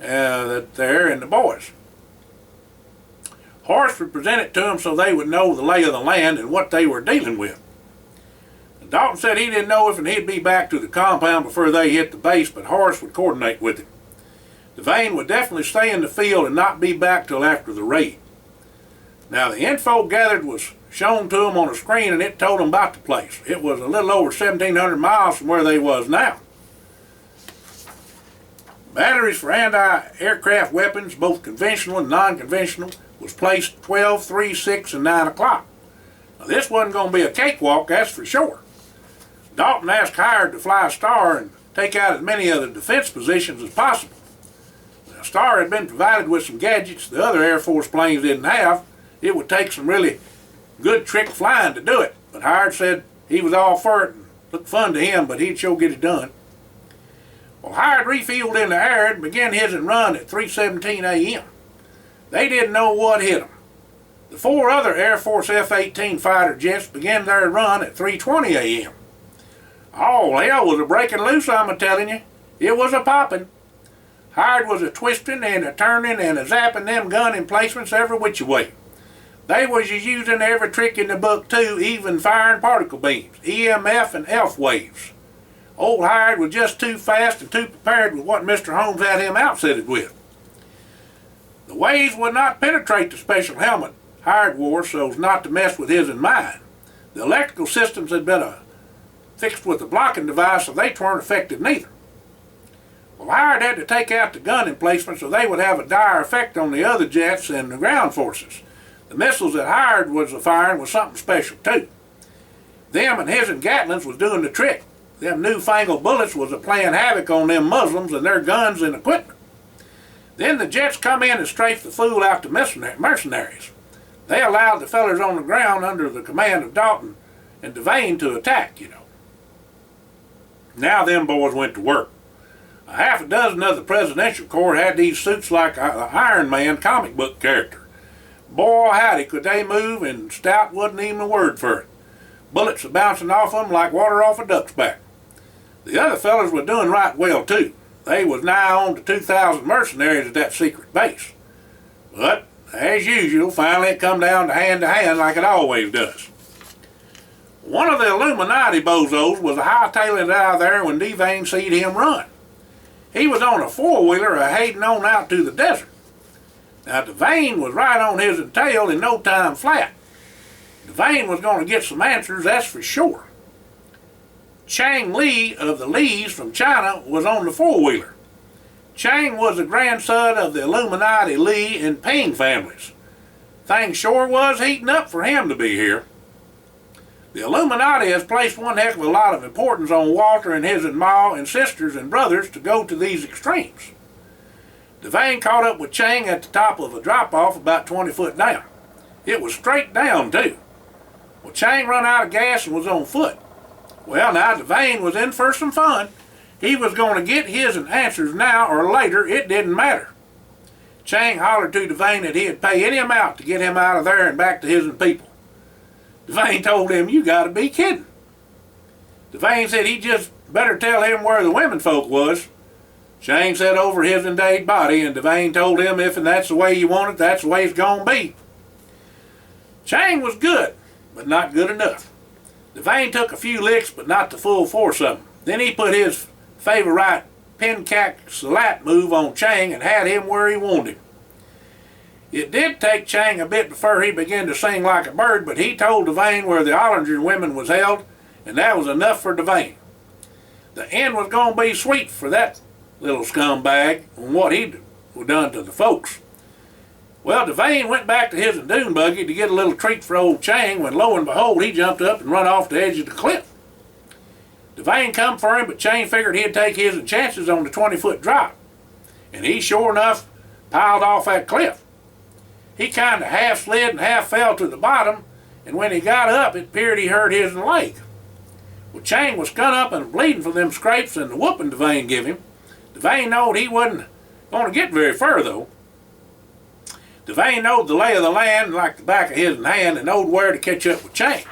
that there and the boys. Horace would present it to them so they would know the lay of the land and what they were dealing with. And Dalton said he didn't know if he'd be back to the compound before they hit the base, but Horace would coordinate with him. Devane would definitely stay in the field and not be back till after the raid. Now, the info gathered was shown to them on a screen, and it told them about the place. It was a little over 1,700 miles from where they was now. Batteries for anti-aircraft weapons, both conventional and non-conventional, was placed 12, 3, 6, and 9 o'clock. Now, this wasn't going to be a cakewalk, that's for sure. Dalton asked Howard to fly Star and take out as many of the defense positions as possible. Now, Star had been provided with some gadgets the other Air Force planes didn't have. It would take some really good trick flying to do it, but Howard said he was all for it and looked fun to him, but he'd sure get it done. Well, Howard refueled in the air and began his run at 3:17 a.m. They didn't know what hit them. The 4 other Air Force F-18 fighter jets began their run at 3:20 a.m. All hell was a breaking loose, I'm a-telling you. It was a popping. Howard was a twisting and a turning and a zapping them gun emplacements every which way. They was using every trick in the book too, even firing particle beams, EMF and ELF waves. Old Howard was just too fast and too prepared with what Mr. Holmes had him outfitted with. The waves would not penetrate the special helmet Howard wore so as not to mess with his and mine. The electrical systems had been fixed with a blocking device so they weren't affected neither. Well, Howard had to take out the gun emplacements so they would have a dire effect on the other jets and the ground forces. The missiles that Howard was firing was something special too. Them and his and Gatlins was doing the trick. Them newfangled bullets was playing havoc on them Muslims and their guns and equipment. Then the Jets come in and strafe the fool out to mercenaries. They allowed the fellers on the ground under the command of Dalton and Devane to attack, Now them boys went to work. A half a dozen of the Presidential Corps had these suits like an Iron Man comic book character. Boy, howdy, could they move, and stout wasn't even a word for it. Bullets were bouncing off them like water off a duck's back. The other fellers were doing right well, too. They was nigh on to 2,000 mercenaries at that secret base. But, as usual, finally it come down to hand like it always does. One of the Illuminati bozos was hightailing it out of there when Devane seed him run. He was on a four-wheeler a-heading on out to the desert. Now, Devane was right on his tail in no time flat. Devane was going to get some answers, that's for sure. Chang Li of the Lees from China was on the four-wheeler. Chang was the grandson of the Illuminati Li and Ping families. Things sure was heating up for him to be here. The Illuminati has placed one heck of a lot of importance on Walter and his ma and sisters and brothers to go to these extremes. Devane caught up with Chang at the top of a drop-off about 20 foot down. It was straight down, too. Well, Chang run out of gas and was on foot. Well, now, Devane was in for some fun. He was going to get his answers now or later, it didn't matter. Chang hollered to Devane that he'd pay any amount to get him out of there and back to his people. Devane told him, "You gotta be kidding." Devane said he just better tell him where the women folk was. Chang said over his dead body, and Devane told him if and that's the way you want it, that's the way it's gonna be. Chang was good, but not good enough. Devane took a few licks, but not the full force of them. Then he put his favorite Pencak Silat move on Chang and had him where he wanted him. It did take Chang a bit before he began to sing like a bird, but he told Devane where the Ollinger women was held, and that was enough for Devane. The end was going to be sweet for that little scumbag on what he'd done to the folks. Well, Devane went back to his dune buggy to get a little treat for old Chang when, lo and behold, he jumped up and run off the edge of the cliff. Devane come for him, but Chang figured he'd take his chances on the 20-foot drop, and he sure enough piled off that cliff. He kind of half slid and half fell to the bottom, and when he got up, it appeared he hurt his leg. Well, Chang was cut up and bleeding from them scrapes and the whooping Devane give him. Devane knowed he wasn't going to get very far, though. Devane knowed the lay of the land like the back of his hand and knowed where to catch up with Chang.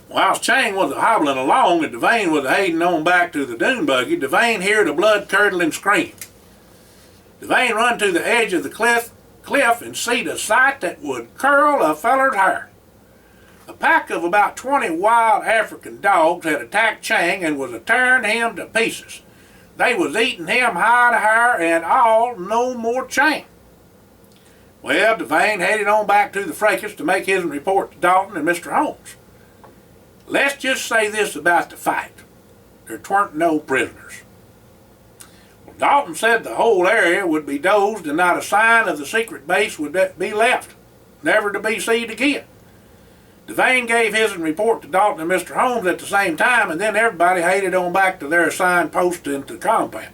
Whilst Chang was hobbling along and Devane was heading on back to the dune buggy, Devane heard a blood-curdling scream. Devane run to the edge of the cliff and seed a sight that would curl a feller's hair. A pack of about 20 wild African dogs had attacked Chang and was tearing him to pieces. They was eating him hide, hair, and all, no more Chang. Well, Devane headed on back to the fracas to make his report to Dalton and Mr. Holmes. Let's just say this about the fight. There weren't no prisoners. Dalton said the whole area would be dozed and not a sign of the secret base would be left, never to be seen again. Devane gave his report to Dalton and Mr. Holmes at the same time, and then everybody headed on back to their assigned post into the compound.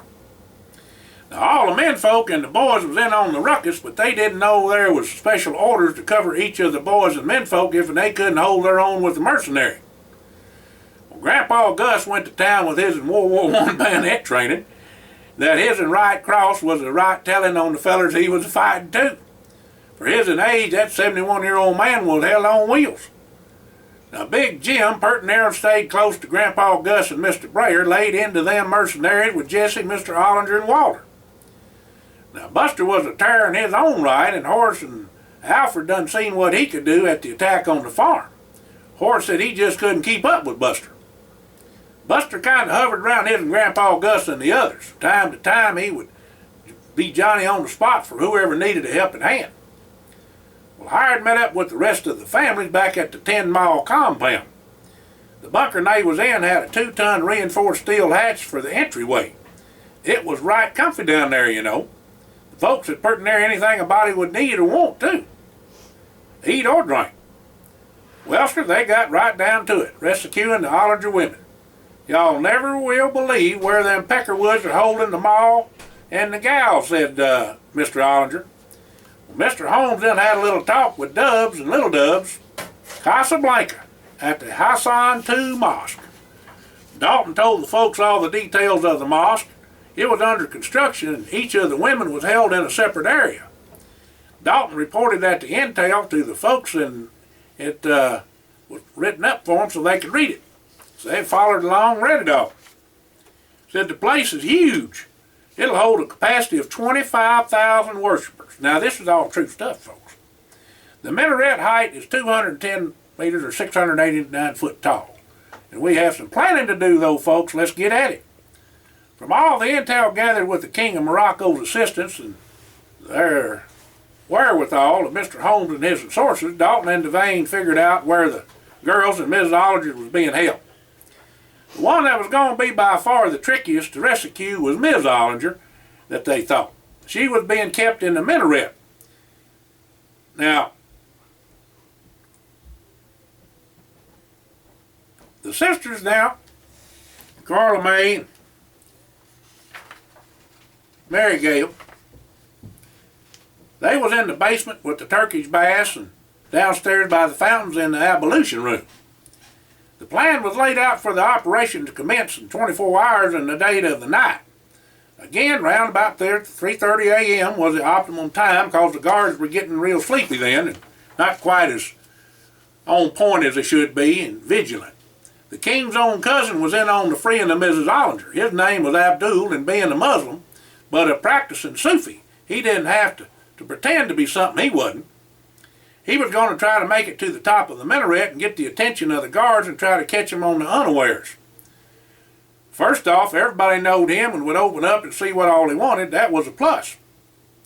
Now, all the menfolk and the boys was in on the ruckus, but they didn't know there was special orders to cover each of the boys and menfolk if they couldn't hold their own with the mercenary. Well, Grandpa Gus went to town with his World War I bayonet training, that his right cross was the right telling on the fellers he was fighting too. For his age, that 71-year-old man was hell on wheels. Now, Big Jim pert near stayed close to Grandpa Gus and Mr. Brayer, laid into them mercenaries with Jesse, Mr. Ollinger, and Walter. Now, Buster was a terror in his own right, and Horace and Alfred done seen what he could do at the attack on the farm. Horace said he just couldn't keep up with Buster. Buster kind of hovered around his and Grandpa Gus and the others. Time to time, he would be Johnny on the spot for whoever needed a helping hand. Well, Hired met up with the rest of the families back at the 10-mile compound. The bunker they was in had a 2-ton reinforced steel hatch for the entryway. It was right comfy down there, you know. The folks had pretty near anything a body would need or want, too. Eat or drink. Well, sir, they got right down to it, rescuing the Ollinger women. Y'all never will believe where them Peckerwoods are holding the mall and the gal, said Mr. Ollinger. Well, Mr. Holmes then had a little talk with Dubs and Little Dubs, Casablanca, at the Hassan II Mosque. Dalton told the folks all the details of the mosque. It was under construction and each of the women was held in a separate area. Dalton reported that the intel to the folks and it was written up for them so they could read it. So they followed along and read it all. Said the place is huge. It'll hold a capacity of 25,000 worshipers. Now this is all true stuff, folks. The minaret height is 210 meters or 689 foot tall. And we have some planning to do though, folks. Let's get at it. From all the intel gathered with the King of Morocco's assistance and their wherewithal of Mr. Holmes and his sources, Dalton and Devane figured out where the girls and Mrs. Ollinger was being held. The one that was going to be by far the trickiest to rescue was Ms. Ollinger, that they thought. She was being kept in the minaret. Now, the sisters now, Carla May, Mary Gale, they was in the basement with the Turkish baths and downstairs by the fountains in the ablution room. The plan was laid out for the operation to commence in 24 hours in the dead of the night. Again, round about there, 3:30 a.m. was the optimum time because the guards were getting real sleepy then and not quite as on point as they should be and vigilant. The king's own cousin was in on the freeing of Mrs. Ollinger. His name was Abdul, and being a Muslim, but a practicing Sufi, he didn't have to pretend to be something he wasn't. He was going to try to make it to the top of the minaret and get the attention of the guards and try to catch them on the unawares. First off, everybody knowed him and would open up and see what all he wanted. That was a plus.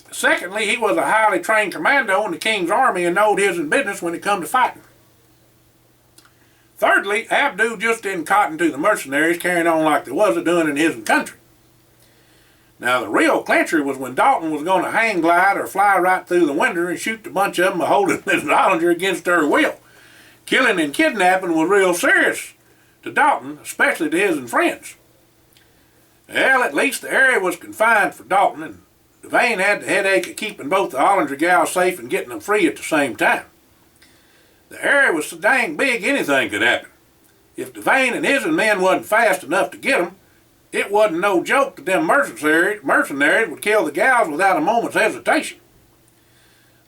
Secondly, he was a highly trained commando in the king's army and knowed his business when it come to fighting. Thirdly, Abdul just didn't cotton to the mercenaries carrying on like they was doing in his country. Now the real clincher was when Dalton was going to hang glide or fly right through the window and shoot a bunch of them holding Mrs. Ollinger against her will. Killing and kidnapping was real serious to Dalton, especially to his friends. Well, at least the area was confined for Dalton, and Devane had the headache of keeping both the Ollinger gals safe and getting them free at the same time. The area was so dang big anything could happen. If Devane and his men wasn't fast enough to get them, it wasn't no joke that them mercenaries would kill the gals without a moment's hesitation.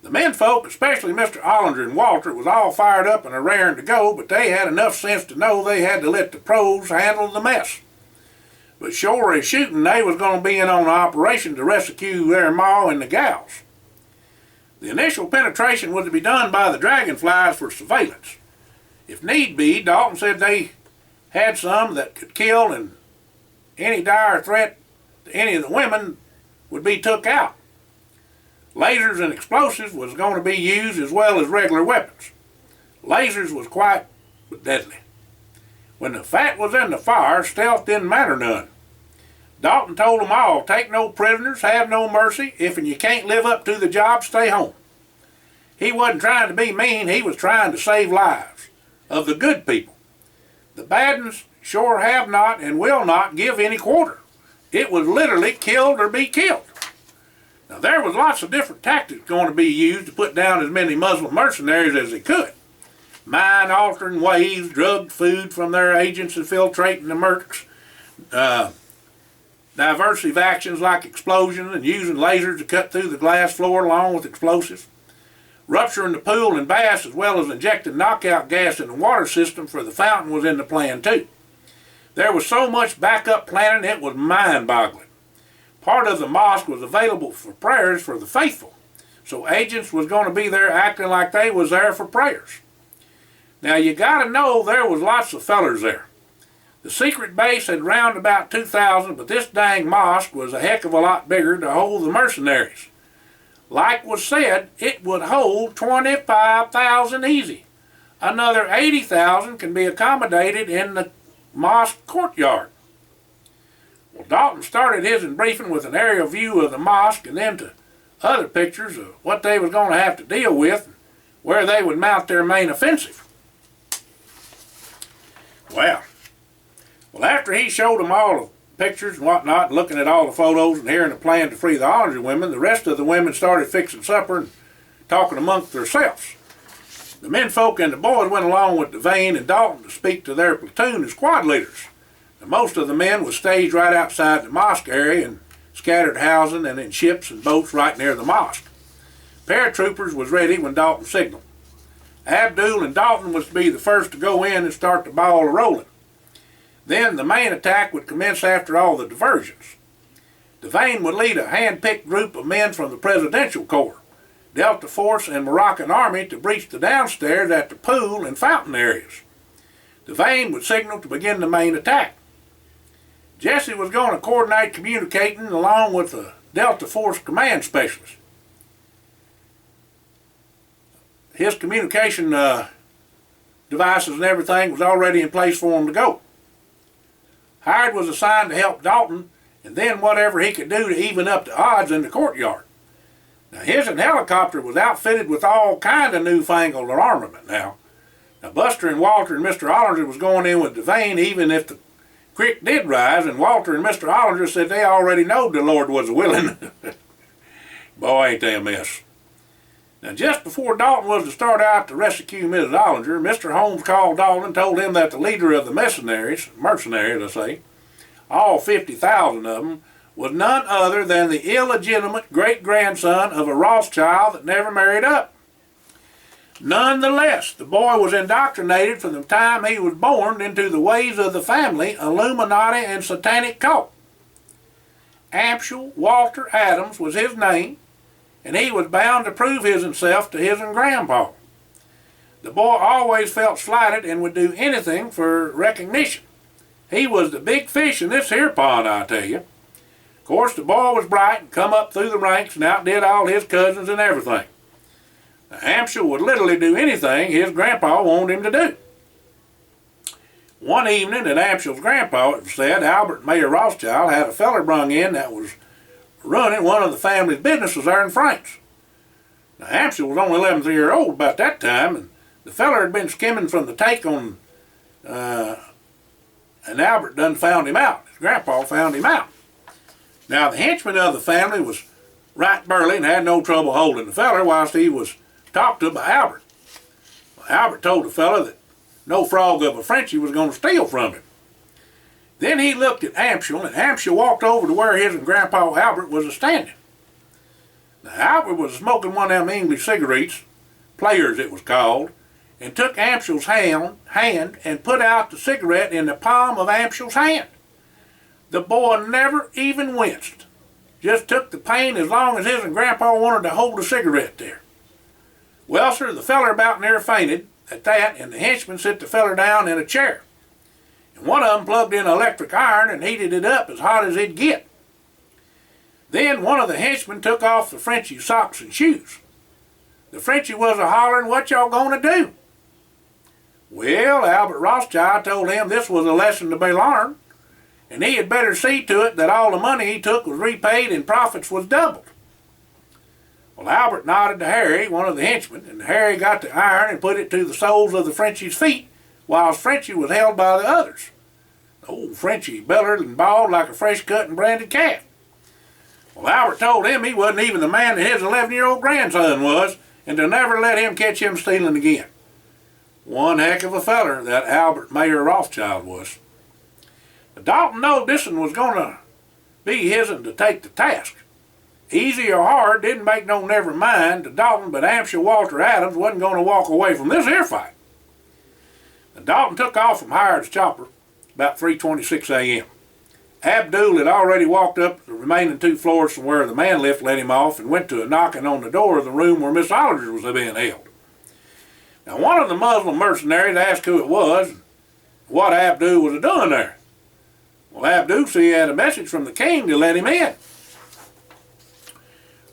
The menfolk, especially Mr. Ollinger and Walter, was all fired up and raring to go, but they had enough sense to know they had to let the pros handle the mess. But sure as shooting, they was going to be in on an operation to rescue their ma and the gals. The initial penetration was to be done by the dragonflies for surveillance. If need be, Dalton said they had some that could kill, and any dire threat to any of the women would be took out. Lasers and explosives was going to be used as well as regular weapons. Lasers was quite deadly. When the fat was in the fire, stealth didn't matter none. Dalton told them all, take no prisoners, have no mercy. If you can't live up to the job, stay home. He wasn't trying to be mean, he was trying to save lives of the good people. The bad ones sure have not and will not give any quarter. It was literally killed or be killed. Now there was lots of different tactics going to be used to put down as many Muslim mercenaries as they could. Mind-altering ways, drugged food from their agents infiltrating the mercs, diversive actions like explosions and using lasers to cut through the glass floor along with explosives, rupturing the pool and baths as well as injecting knockout gas in the water system for the fountain was in the plan too. There was so much backup planning it was mind-boggling. Part of the mosque was available for prayers for the faithful, so agents was going to be there acting like they was there for prayers. Now you got to know there was lots of fellers there. The secret base had round about 2,000, but this dang mosque was a heck of a lot bigger to hold the mercenaries. Like was said, it would hold 25,000 easy. Another 80,000 can be accommodated in the mosque courtyard. Well, Dalton started his briefing with an aerial view of the mosque and then to other pictures of what they was going to have to deal with and where they would mount their main offensive. Well, after he showed them all a pictures and whatnot, looking at all the photos and hearing the plan to free the Ollinger women, the rest of the women started fixing supper and talking amongst themselves. The menfolk and the boys went along with Devane and Dalton to speak to their platoon and squad leaders. Now, most of the men was staged right outside the mosque area and scattered housing and in ships and boats right near the mosque. Paratroopers was ready when Dalton signaled. Abdul and Dalton was to be the first to go in and start the ball rolling. Then the main attack would commence after all the diversions. Devane would lead a hand-picked group of men from the Presidential Corps, Delta Force, and Moroccan Army to breach the downstairs at the pool and fountain areas. Devane would signal to begin the main attack. Jesse was going to coordinate communicating along with the Delta Force command specialist. His communication devices and everything was already in place for him to go. Howard was assigned to help Dalton and then whatever he could do to even up the odds in the courtyard. Now his helicopter was outfitted with all kind of newfangled armament now. Now Buster and Walter and Mr. Ollinger was going in with Devane even if the creek did rise, and Walter and Mr. Ollinger said they already knowed the Lord was willing. Boy, ain't they a mess. Now just before Dalton was to start out to rescue Mrs. Ollinger, Mr. Holmes called Dalton and told him that the leader of the mercenaries, all 50,000 of them, was none other than the illegitimate great-grandson of a Rothschild that never married up. Nonetheless, the boy was indoctrinated from the time he was born into the ways of the family, Illuminati, and satanic cult. Amschel Walter Adams was his name, and he was bound to prove himself to his grandpa. The boy always felt slighted and would do anything for recognition. He was the big fish in this here pond, I tell you. Of course, the boy was bright and come up through the ranks and outdid all his cousins and everything. Now, Amschel would literally do anything his grandpa wanted him to do. One evening at Amschel's grandpa, it was said, Albert Mayer Rothschild had a feller brung in that was running one of the family's businesses there in France. Now, Amschel was only 11 years old about that time, and the feller had been skimming from the take on, and Albert done found him out. His grandpa found him out. Now, the henchman of the family was right burly and had no trouble holding the feller whilst he was talked to by Albert. Well, Albert told the feller that no frog of a Frenchie was going to steal from him. Then he looked at Amschel, and Amschel walked over to where his and Grandpa Albert was a-standing. Now, Albert was smoking one of them English cigarettes, players it was called, and took Amschel's hand and put out the cigarette in the palm of Amschel's hand. The boy never even winced. Just took the pain as long as his and Grandpa wanted to hold the cigarette there. Well, sir, the feller about near fainted at that, and the henchman set the feller down in a chair. And one of them plugged in an electric iron and heated it up as hot as it'd get. Then one of the henchmen took off the Frenchie's socks and shoes. The Frenchie was a-hollering, "What y'all gonna do?" Well, Albert Rothschild told him this was a lesson to be learned, and he had better see to it that all the money he took was repaid and profits was doubled. Well, Albert nodded to Harry, one of the henchmen, and Harry got the iron and put it to the soles of the Frenchie's feet, while Frenchie was held by the others. Old Frenchie bellered and bawled like a fresh-cut and branded calf. Well, Albert told him he wasn't even the man that his 11-year-old grandson was, and to never let him catch him stealing again. One heck of a feller that Albert Mayer Rothschild was. Dalton knowed this one was going to be his'n to take the task. Easy or hard didn't make no never mind to Dalton, but Amschel Walter Adams wasn't going to walk away from this here fight. Now, Dalton took off from Howard's chopper about 3:26 a.m. Abdul had already walked up the remaining 2 floors from where the man lift let him off and went to a knocking on the door of the room where Miss Ollinger was being held. Now, one of the Muslim mercenaries asked who it was and what Abdul was doing there. Well, Abdul said he had a message from the king to let him in.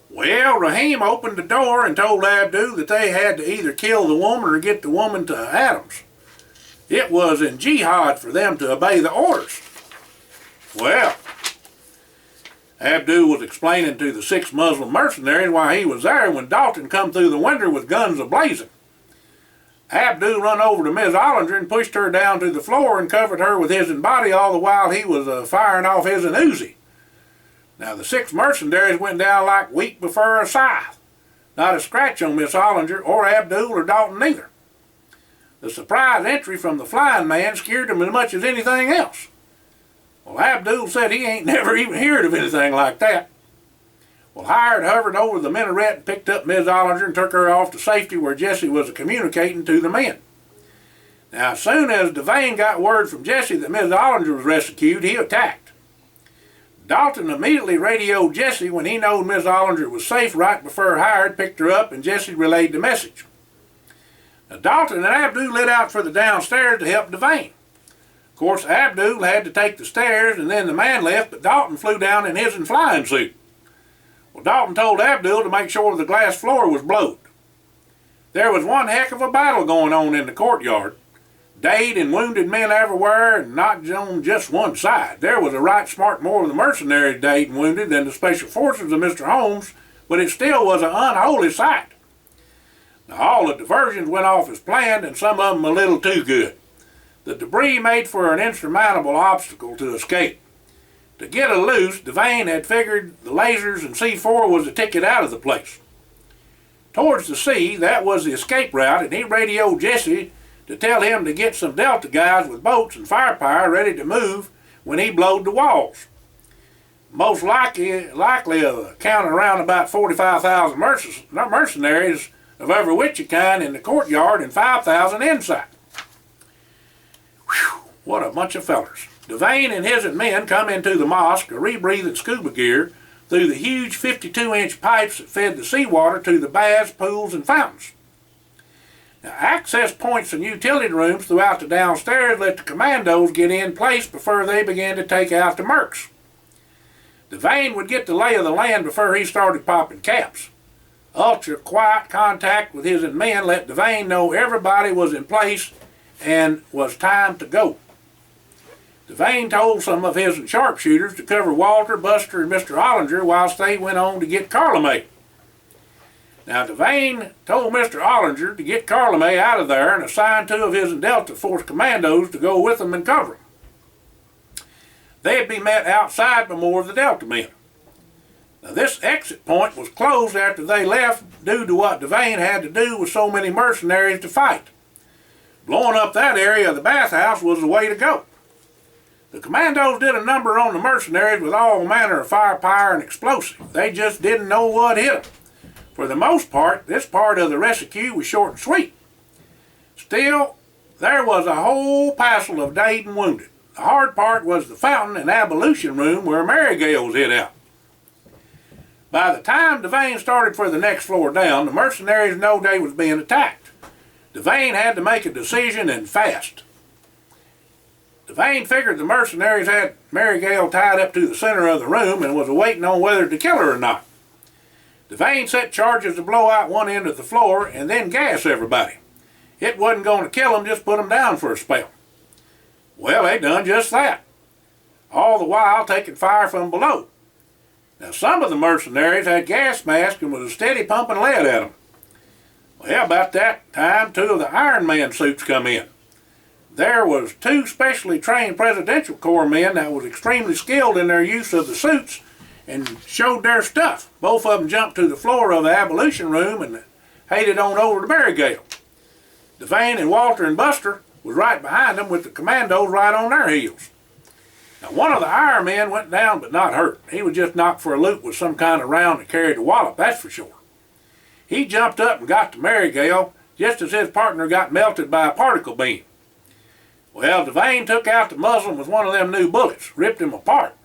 Well, Rahim opened the door and told Abdul that they had to either kill the woman or get the woman to Adams. It was in jihad for them to obey the orders. Well, Abdul was explaining to the 6 Muslim mercenaries why he was there when Dalton come through the window with guns a-blazing. Abdul run over to Miss Ollinger and pushed her down to the floor and covered her with his body, all the while he was firing off his Uzi. Now the 6 mercenaries went down like wheat before a scythe. Not a scratch on Miss Ollinger or Abdul or Dalton neither. The surprise entry from the flying man scared him as much as anything else. Well, Abdul said he ain't never even heard of anything like that. Well, Hired hovered over the minaret and picked up Miss Ollinger and took her off to safety where Jesse was communicating to the men. Now, as soon as Devane got word from Jesse that Miss Ollinger was rescued, he attacked. Dalton immediately radioed Jesse when he knowed Miss Ollinger was safe right before Hired picked her up and Jesse relayed the message. Now, Dalton and Abdul lit out for the downstairs to help Devane. Of course, Abdul had to take the stairs and then the man left, but Dalton flew down in his flying suit. Well, Dalton told Abdul to make sure the glass floor was blowed. There was one heck of a battle going on in the courtyard. Dead and wounded men everywhere, and not on just one side. There was a right smart more of the mercenaries dead and wounded than the special forces of Mr. Holmes, but it still was an unholy sight. Now, all the diversions went off as planned, and some of them a little too good. The debris made for an insurmountable obstacle to escape. To get it loose, Devane had figured the lasers and C4 was the ticket out of the place. Towards the sea, that was the escape route, and he radioed Jesse to tell him to get some Delta guys with boats and firepower ready to move when he blowed the walls. Most likely counting around about 45,000 mercenaries of every which kind in the courtyard and 5,000 inside. Whew, what a bunch of fellers. Devane and his men come into the mosque, rebreathing scuba gear, through the huge 52-inch pipes that fed the seawater to the baths, pools, and fountains. Now, access points and utility rooms throughout the downstairs let the commandos get in place before they began to take out the mercs. Devane would get the lay of the land before he started popping caps. Ultra-quiet contact with his men let Devane know everybody was in place and was time to go. Devane told some of his sharpshooters to cover Walter, Buster, and Mr. Ollinger whilst they went on to get Carlame. Now, Devane told Mr. Ollinger to get Carlame out of there and assigned 2 of his Delta Force commandos to go with him and cover him. They'd be met outside by more of the Delta men. Now, this exit point was closed after they left due to what Devane had to do with so many mercenaries to fight. Blowing up that area of the bathhouse was the way to go. The commandos did a number on the mercenaries with all manner of firepower and explosives. They just didn't know what hit them. For the most part, this part of the rescue was short and sweet. Still, there was a whole passel of dead and wounded. The hard part was the fountain and ablution room where Marygale was hid out. By the time Devane started for the next floor down, the mercenaries knew they was being attacked. Devane had to make a decision and fast. Devane figured the mercenaries had Marygale tied up to the center of the room and was waiting on whether to kill her or not. Devane set charges to blow out one end of the floor and then gas everybody. It wasn't going to kill them, just put them down for a spell. Well, they done just that, all the while taking fire from below. Now, some of the mercenaries had gas masks and was steady pumping lead at them. Well, about that time, 2 of the Iron Man suits come in. There was 2 specially trained Presidential Corps men that was extremely skilled in their use of the suits and showed their stuff. Both of them jumped to the floor of the ablution room and headed on over to Marygale. Devane and Walter and Buster was right behind them with the commandos right on their heels. Now, one of the Iron men went down but not hurt. He was just knocked for a loop with some kind of round that carried the wallop, that's for sure. He jumped up and got to Marygale just as his partner got melted by a particle beam. Well, Devane took out the muzzle with one of them new bullets, ripped him apart.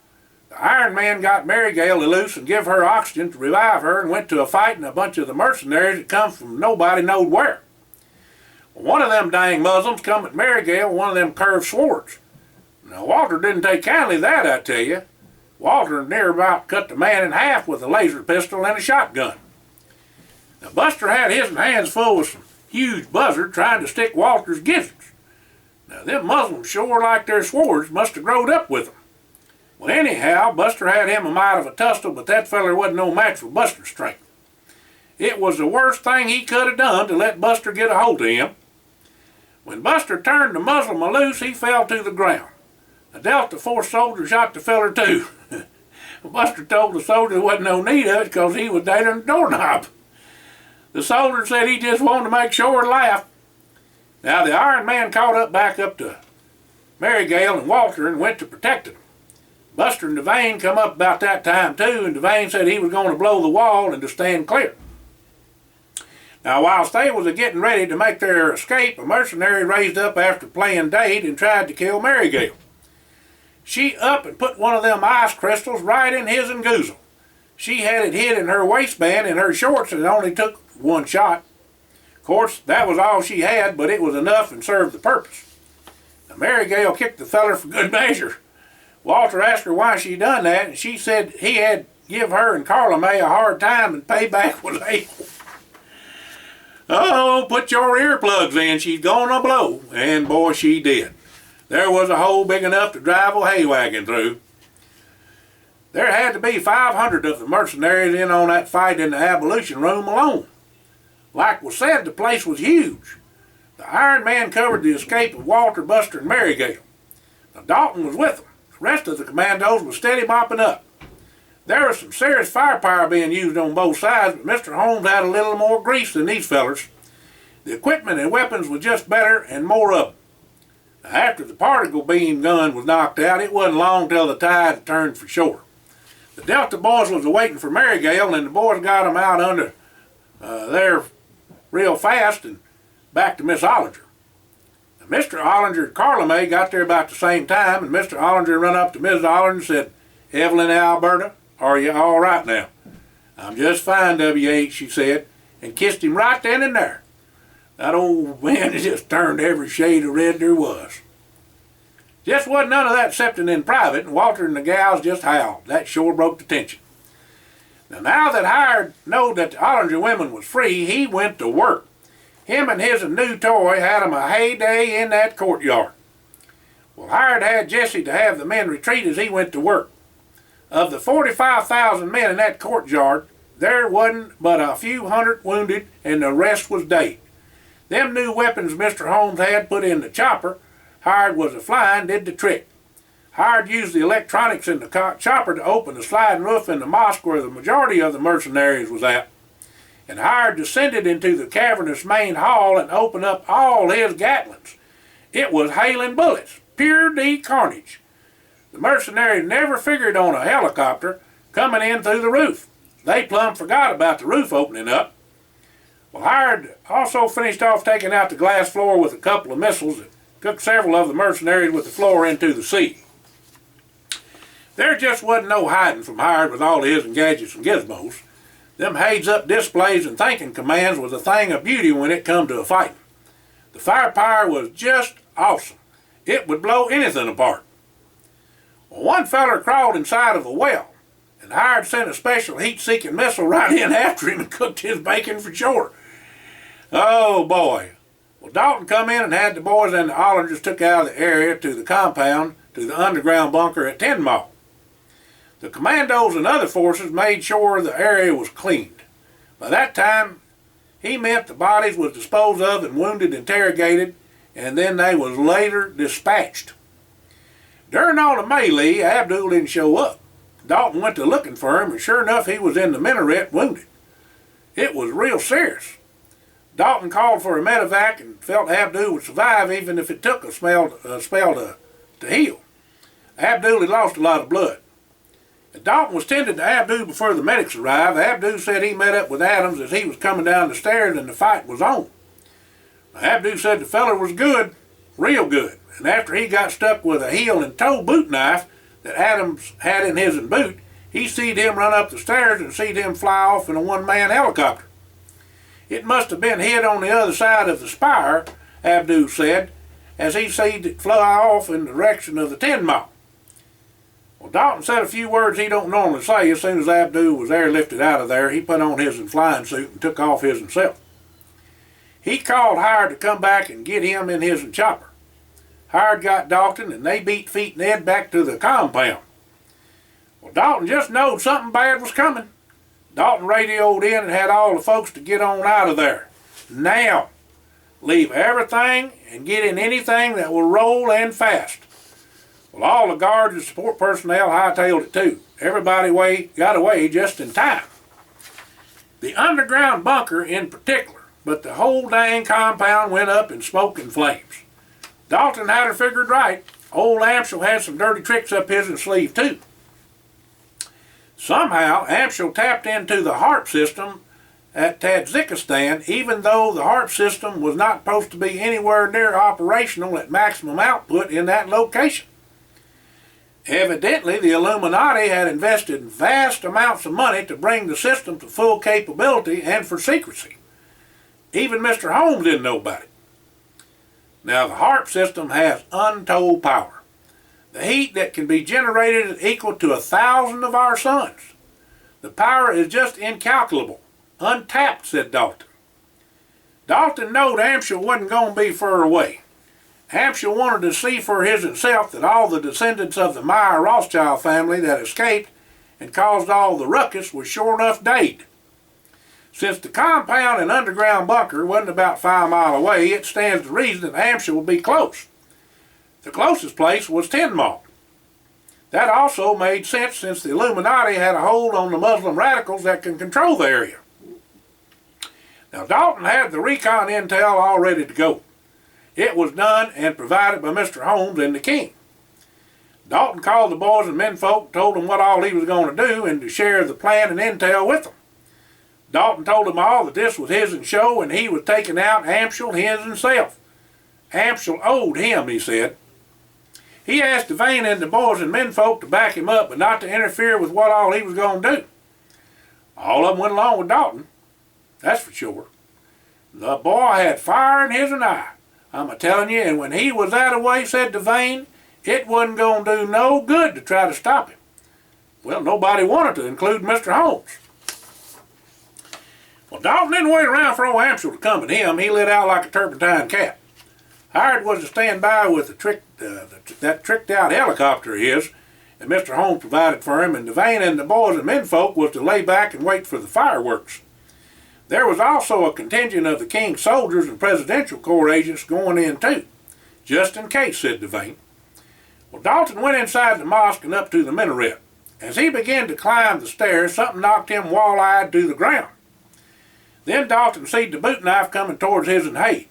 The Iron Man got Marygale loose and give her oxygen to revive her and went to a fight and a bunch of the mercenaries that come from nobody knowed where. Well, one of them dang Muslims come at Marygale with one of them curved swords. Now, Walter didn't take kindly to that, I tell you. Walter near about cut the man in half with a laser pistol and a shotgun. Now, Buster had his hands full with some huge buzzard trying to stick Walter's gizzards. Now, them Muslims sure like their swords, must have growed up with them. Well, anyhow, Buster had him a mite of a tussle, but that feller wasn't no match for Buster's strength. It was the worst thing he could have done to let Buster get a hold of him. When Buster turned the muzzle loose, he fell to the ground. The Delta Force soldier shot the feller too. Buster told the soldier there wasn't no need of it because he was dating the doorknob. The soldier said he just wanted to make sure and laugh. Now the Iron Man caught up back up to Marygale and Walter and went to protect him. Buster and Devane come up about that time too, and Devane said he was going to blow the wall and to stand clear. Now whilst they was getting ready to make their escape, a mercenary raised up after playing dead and tried to kill Marygale. She up and put one of them ice crystals right in his and Goozle. She had it hid in her waistband in her shorts and it only took one shot. Of course, that was all she had, but it was enough and served the purpose. Now, Marygale kicked the feller for good measure. Walter asked her why she done that, and she said he had give her and Carla May a hard time and payback was able. Oh, put your earplugs in, she's gonna blow. And boy, she did. There was a hole big enough to drive a hay wagon through. There had to be 500 of the mercenaries in on that fight in the abolition room alone. Like was said, the place was huge. The Iron Man covered the escape of Walter, Buster, and Marygale. Now Dalton was with them. The rest of the commandos was steady mopping up. There was some serious firepower being used on both sides, but Mr. Holmes had a little more grease than these fellers. The equipment and weapons was just better and more of them. Now, after the particle beam gun was knocked out, it wasn't long till the tide turned for shore. The Delta boys was waiting for Marygale, and the boys got them out under there real fast and back to Miss Ollinger. Now, Mr. Ollinger and Carla May got there about the same time, and Mr. Ollinger run up to Miss Ollinger and said, "Evelyn Alberta, are you all right now?" "I'm just fine, W.H.," she said, and kissed him right then and there. That old man just turned every shade of red there was. Just wasn't none of that excepting in private, and Walter and the gals just howled. That sure broke the tension. Now that Hired knowed that the Ollinger women was free, he went to work. Him and his new toy had 'em a heyday in that courtyard. Well, Hired had Jesse to have the men retreat as he went to work. Of the 45,000 men in that courtyard, there wasn't but a few hundred wounded, and the rest was dead. Them new weapons Mr. Holmes had put in the chopper, Hired was a-flying, did the trick. Hired used the electronics in the chopper to open the sliding roof in the mosque where the majority of the mercenaries was at. And Hired descended into the cavernous main hall and opened up all his gatlings. It was hailing bullets, pure carnage. The mercenaries never figured on a helicopter coming in through the roof. They plumb forgot about the roof opening up. Well, Hired also finished off taking out the glass floor with a couple of missiles that took several of the mercenaries with the floor into the sea. There just wasn't no hiding from Hired with all his gadgets and gizmos. Them heads-up displays and thinking commands was a thing of beauty when it come to a fighting. The firepower was just awesome. It would blow anything apart. Well, one feller crawled inside of a well, and Hired sent a special heat-seeking missile right in after him and cooked his bacon for sure. Oh boy. Well, Dalton come in and had the boys and the Ollingers took out of the area to the compound to the underground bunker at 10 Mile. The commandos and other forces made sure the area was cleaned. By that time, he meant the bodies was disposed of and wounded interrogated, and then they was later dispatched. During all the melee, Abdul didn't show up. Dalton went to looking for him, and sure enough, he was in the minaret wounded. It was real serious. Dalton called for a medevac and felt Abdul would survive even if it took a spell to heal. Abdul had lost a lot of blood. Dalton was tended to Abdul before the medics arrived. Abdul said he met up with Adams as he was coming down the stairs and the fight was on. Abdul said the feller was good, real good, and after he got stuck with a heel and toe boot knife that Adams had in his boot, he seed him run up the stairs and seed him fly off in a one-man helicopter. It must have been hid on the other side of the spire, Abdul said, as he seed it fly off in the direction of the 10 Mile. Well, Dalton said a few words he don't normally say. As soon as Abdul was airlifted out of there, he put on his flying suit and took off his himself. He called Hired to come back and get him in his chopper. Hired got Dalton, and they beat Feet and Ed back to the compound. Well, Dalton just knowed something bad was coming. Dalton radioed in and had all the folks to get on out of there. Now. leave everything and get in anything that will roll and fast. Well, all the guards and support personnel hightailed it too. Everybody got away just in time. The underground bunker in particular, but the whole dang compound went up in smoke and flames. Dalton had her figured right. Old Amschel had some dirty tricks up his sleeve too. Somehow, Amschel tapped into the HAARP system at Tajikistan, even though the HAARP system was not supposed to be anywhere near operational at maximum output in that location. Evidently, the Illuminati had invested vast amounts of money to bring the system to full capability and for secrecy. Even Mr. Holmes didn't know about it. Now, the HAARP system has untold power. The heat that can be generated is equal to 1,000 of our suns. The power is just incalculable. Untapped, said Dalton. Dalton knowed Amschel wasn't going to be far away. Amschel wanted to see for himself that all the descendants of the Meyer Rothschild family that escaped and caused all the ruckus was sure enough dead. Since the compound and underground bunker wasn't about 5 miles away, it stands to reason that Amschel would be close. The closest place was Ten Mile. That also made sense since the Illuminati had a hold on the Muslim radicals that can control the area. Now, Dalton had the recon intel all ready to go. It was done and provided by Mr. Holmes and the King. Dalton called the boys and menfolk, told them what all he was going to do and to share the plan and intel with them. Dalton told them all that this was his show and he was taking out Amschel his himself. Amschel owed him, he said. He asked Devane and the boys and menfolk to back him up but not to interfere with what all he was going to do. All of them went along with Dalton, that's for sure. The boy had fire in his eye. I'm a-telling you, and when he was that away, said Devane, it wasn't going to do no good to try to stop him. Well, nobody wanted to, include Mr. Holmes. Well, Dalton didn't wait around for old Amschel to come at him. He lit out like a turpentine cat. Hired was to stand by with that tricked-out helicopter of his that Mr. Holmes provided for him, and Devane and the boys and menfolk was to lay back and wait for the fireworks. There was also a contingent of the King's soldiers and Presidential Corps agents going in too, just in case, said Devane. Well, Dalton went inside the mosque and up to the minaret. As he began to climb the stairs, something knocked him wall-eyed to the ground. Then Dalton seen the boot knife coming towards his and Hay.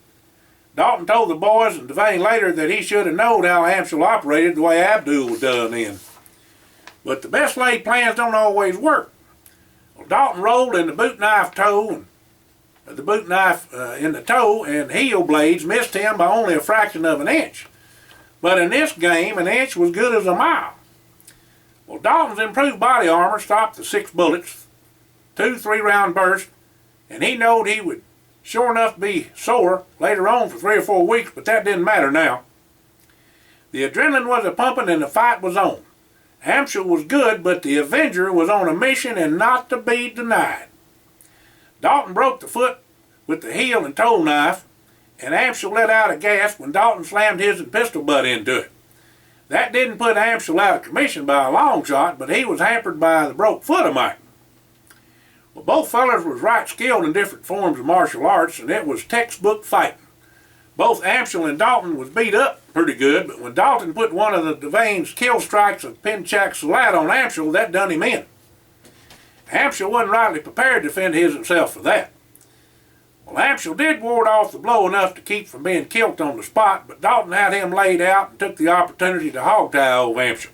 Dalton told the boys and Devane later that he should have known how Amschel operated the way Abdul was done then. But the best laid plans don't always work. Well, Dalton rolled in the boot knife in the toe, and heel blades missed him by only a fraction of an inch. But in this game, an inch was good as a mile. Well, Dalton's improved body armor stopped the 6 bullets, 2 3-round bursts, and he knowed he would sure enough be sore later on for 3 or 4 weeks, but that didn't matter now. The adrenaline was a-pumping and the fight was on. Amschel was good, but the Avenger was on a mission and not to be denied. Dalton broke the foot with the heel and toe knife, and Amschel let out a gasp when Dalton slammed his and pistol butt into it. That didn't put Amschel out of commission by a long shot, but he was hampered by the broke foot of mine. Well, both fellers was right skilled in different forms of martial arts, and it was textbook fighting. Both Amschel and Dalton was beat up pretty good, but when Dalton put one of the Devane's kill strikes of Penchak Salat on Amschel, that done him in. Amschel wasn't rightly prepared to defend himself for that. Well, Amschel did ward off the blow enough to keep from being killed on the spot, but Dalton had him laid out and took the opportunity to hogtie old Amschel.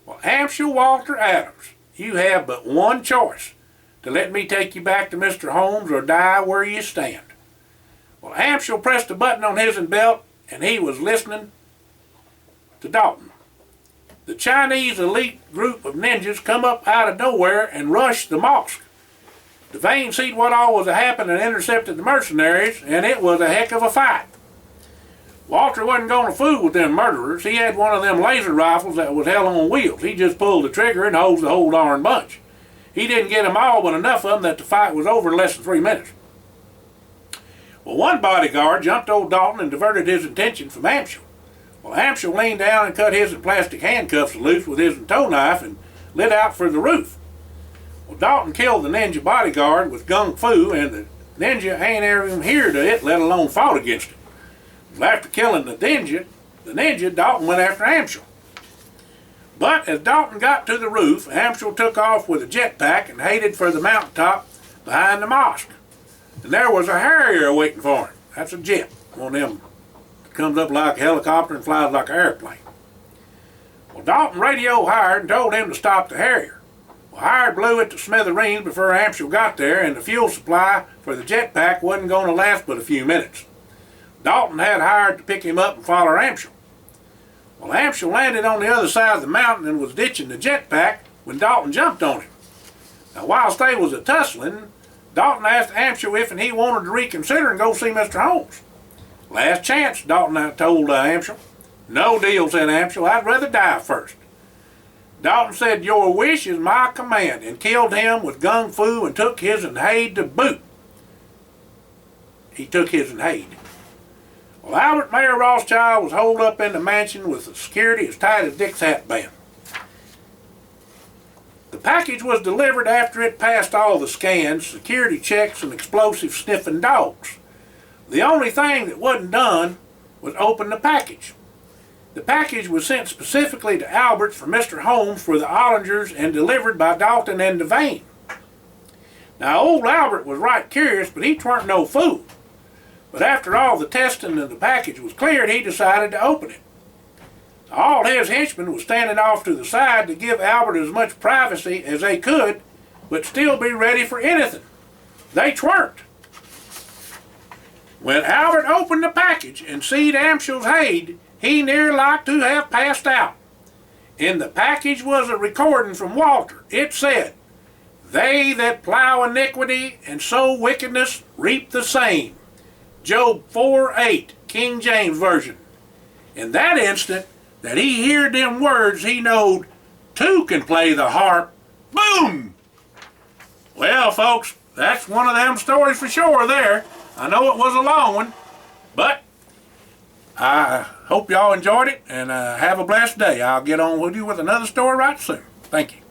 Well, Amschel Walter Adams, you have but one choice, to let me take you back to Mr. Holmes or die where you stand. Well, Amschel pressed a button on his belt, and he was listening to Dalton. The Chinese elite group of ninjas come up out of nowhere and rushed the mosque. Devane seen what all was a-happening and intercepted the mercenaries, and it was a heck of a fight. Walter wasn't going to fool with them murderers. He had one of them laser rifles that was held on wheels. He just pulled the trigger and hosed the whole darn bunch. He didn't get them all, but enough of them that the fight was over in less than 3 minutes. Well, one bodyguard jumped old Dalton and diverted his attention from Amschel. Well, Amschel leaned down and cut his plastic handcuffs loose with his toe knife and lit out for the roof. Well, Dalton killed the ninja bodyguard with gung fu, and the Ninja ain't ever even heard of it, let alone fought against it. Well, after killing the ninja, Dalton went after Amschel. But as Dalton got to the roof, Amschel took off with a jetpack and headed for the mountaintop behind the mosque. And there was a Harrier waiting for him. That's a jet, one of them that comes up like a helicopter and flies like an airplane. Well, Dalton radioed Howard and told him to stop the Harrier. Well, Howard blew it to smithereens before Amschel got there, and the fuel supply for the jetpack wasn't going to last but a few minutes. Dalton had Howard to pick him up and follow Amschel. Well, Amschel landed on the other side of the mountain and was ditching the jetpack when Dalton jumped on him. Now, whilst they was a-tussling, Dalton asked Amschel if he wanted to reconsider and go see Mr. Holmes. Last chance, Dalton told Amschel. No deal, said Amschel. I'd rather die first. Dalton said, your wish is my command, and killed him with gung fu and took his and Haid to boot. He took his and Haid. Well, Albert Mayer Rothschild was holed up in the mansion with the security as tight as Dick's hat band. The package was delivered after it passed all the scans, security checks, and explosive sniffing dogs. The only thing that wasn't done was open the package. The package was sent specifically to Albert for Mr. Holmes for the Ollingers and delivered by Dalton and Devane. Now, old Albert was right curious, but he weren't no fool. But after all the testing of the package was cleared, he decided to open it. All his henchmen was standing off to the side to give Albert as much privacy as they could, but still be ready for anything. They tweren't. When Albert opened the package and seed Amschel's Haid, he near like to have passed out. In the package was a recording from Walter. It said, they that plow iniquity and sow wickedness reap the same. Job 4:8, King James Version. In that instant that he heard them words, he knowed two can play the harp. Boom! Well, folks, that's one of them stories for sure there. I know it was a long one, but I hope y'all enjoyed it, and have a blessed day. I'll get on with you with another story right soon. Thank you.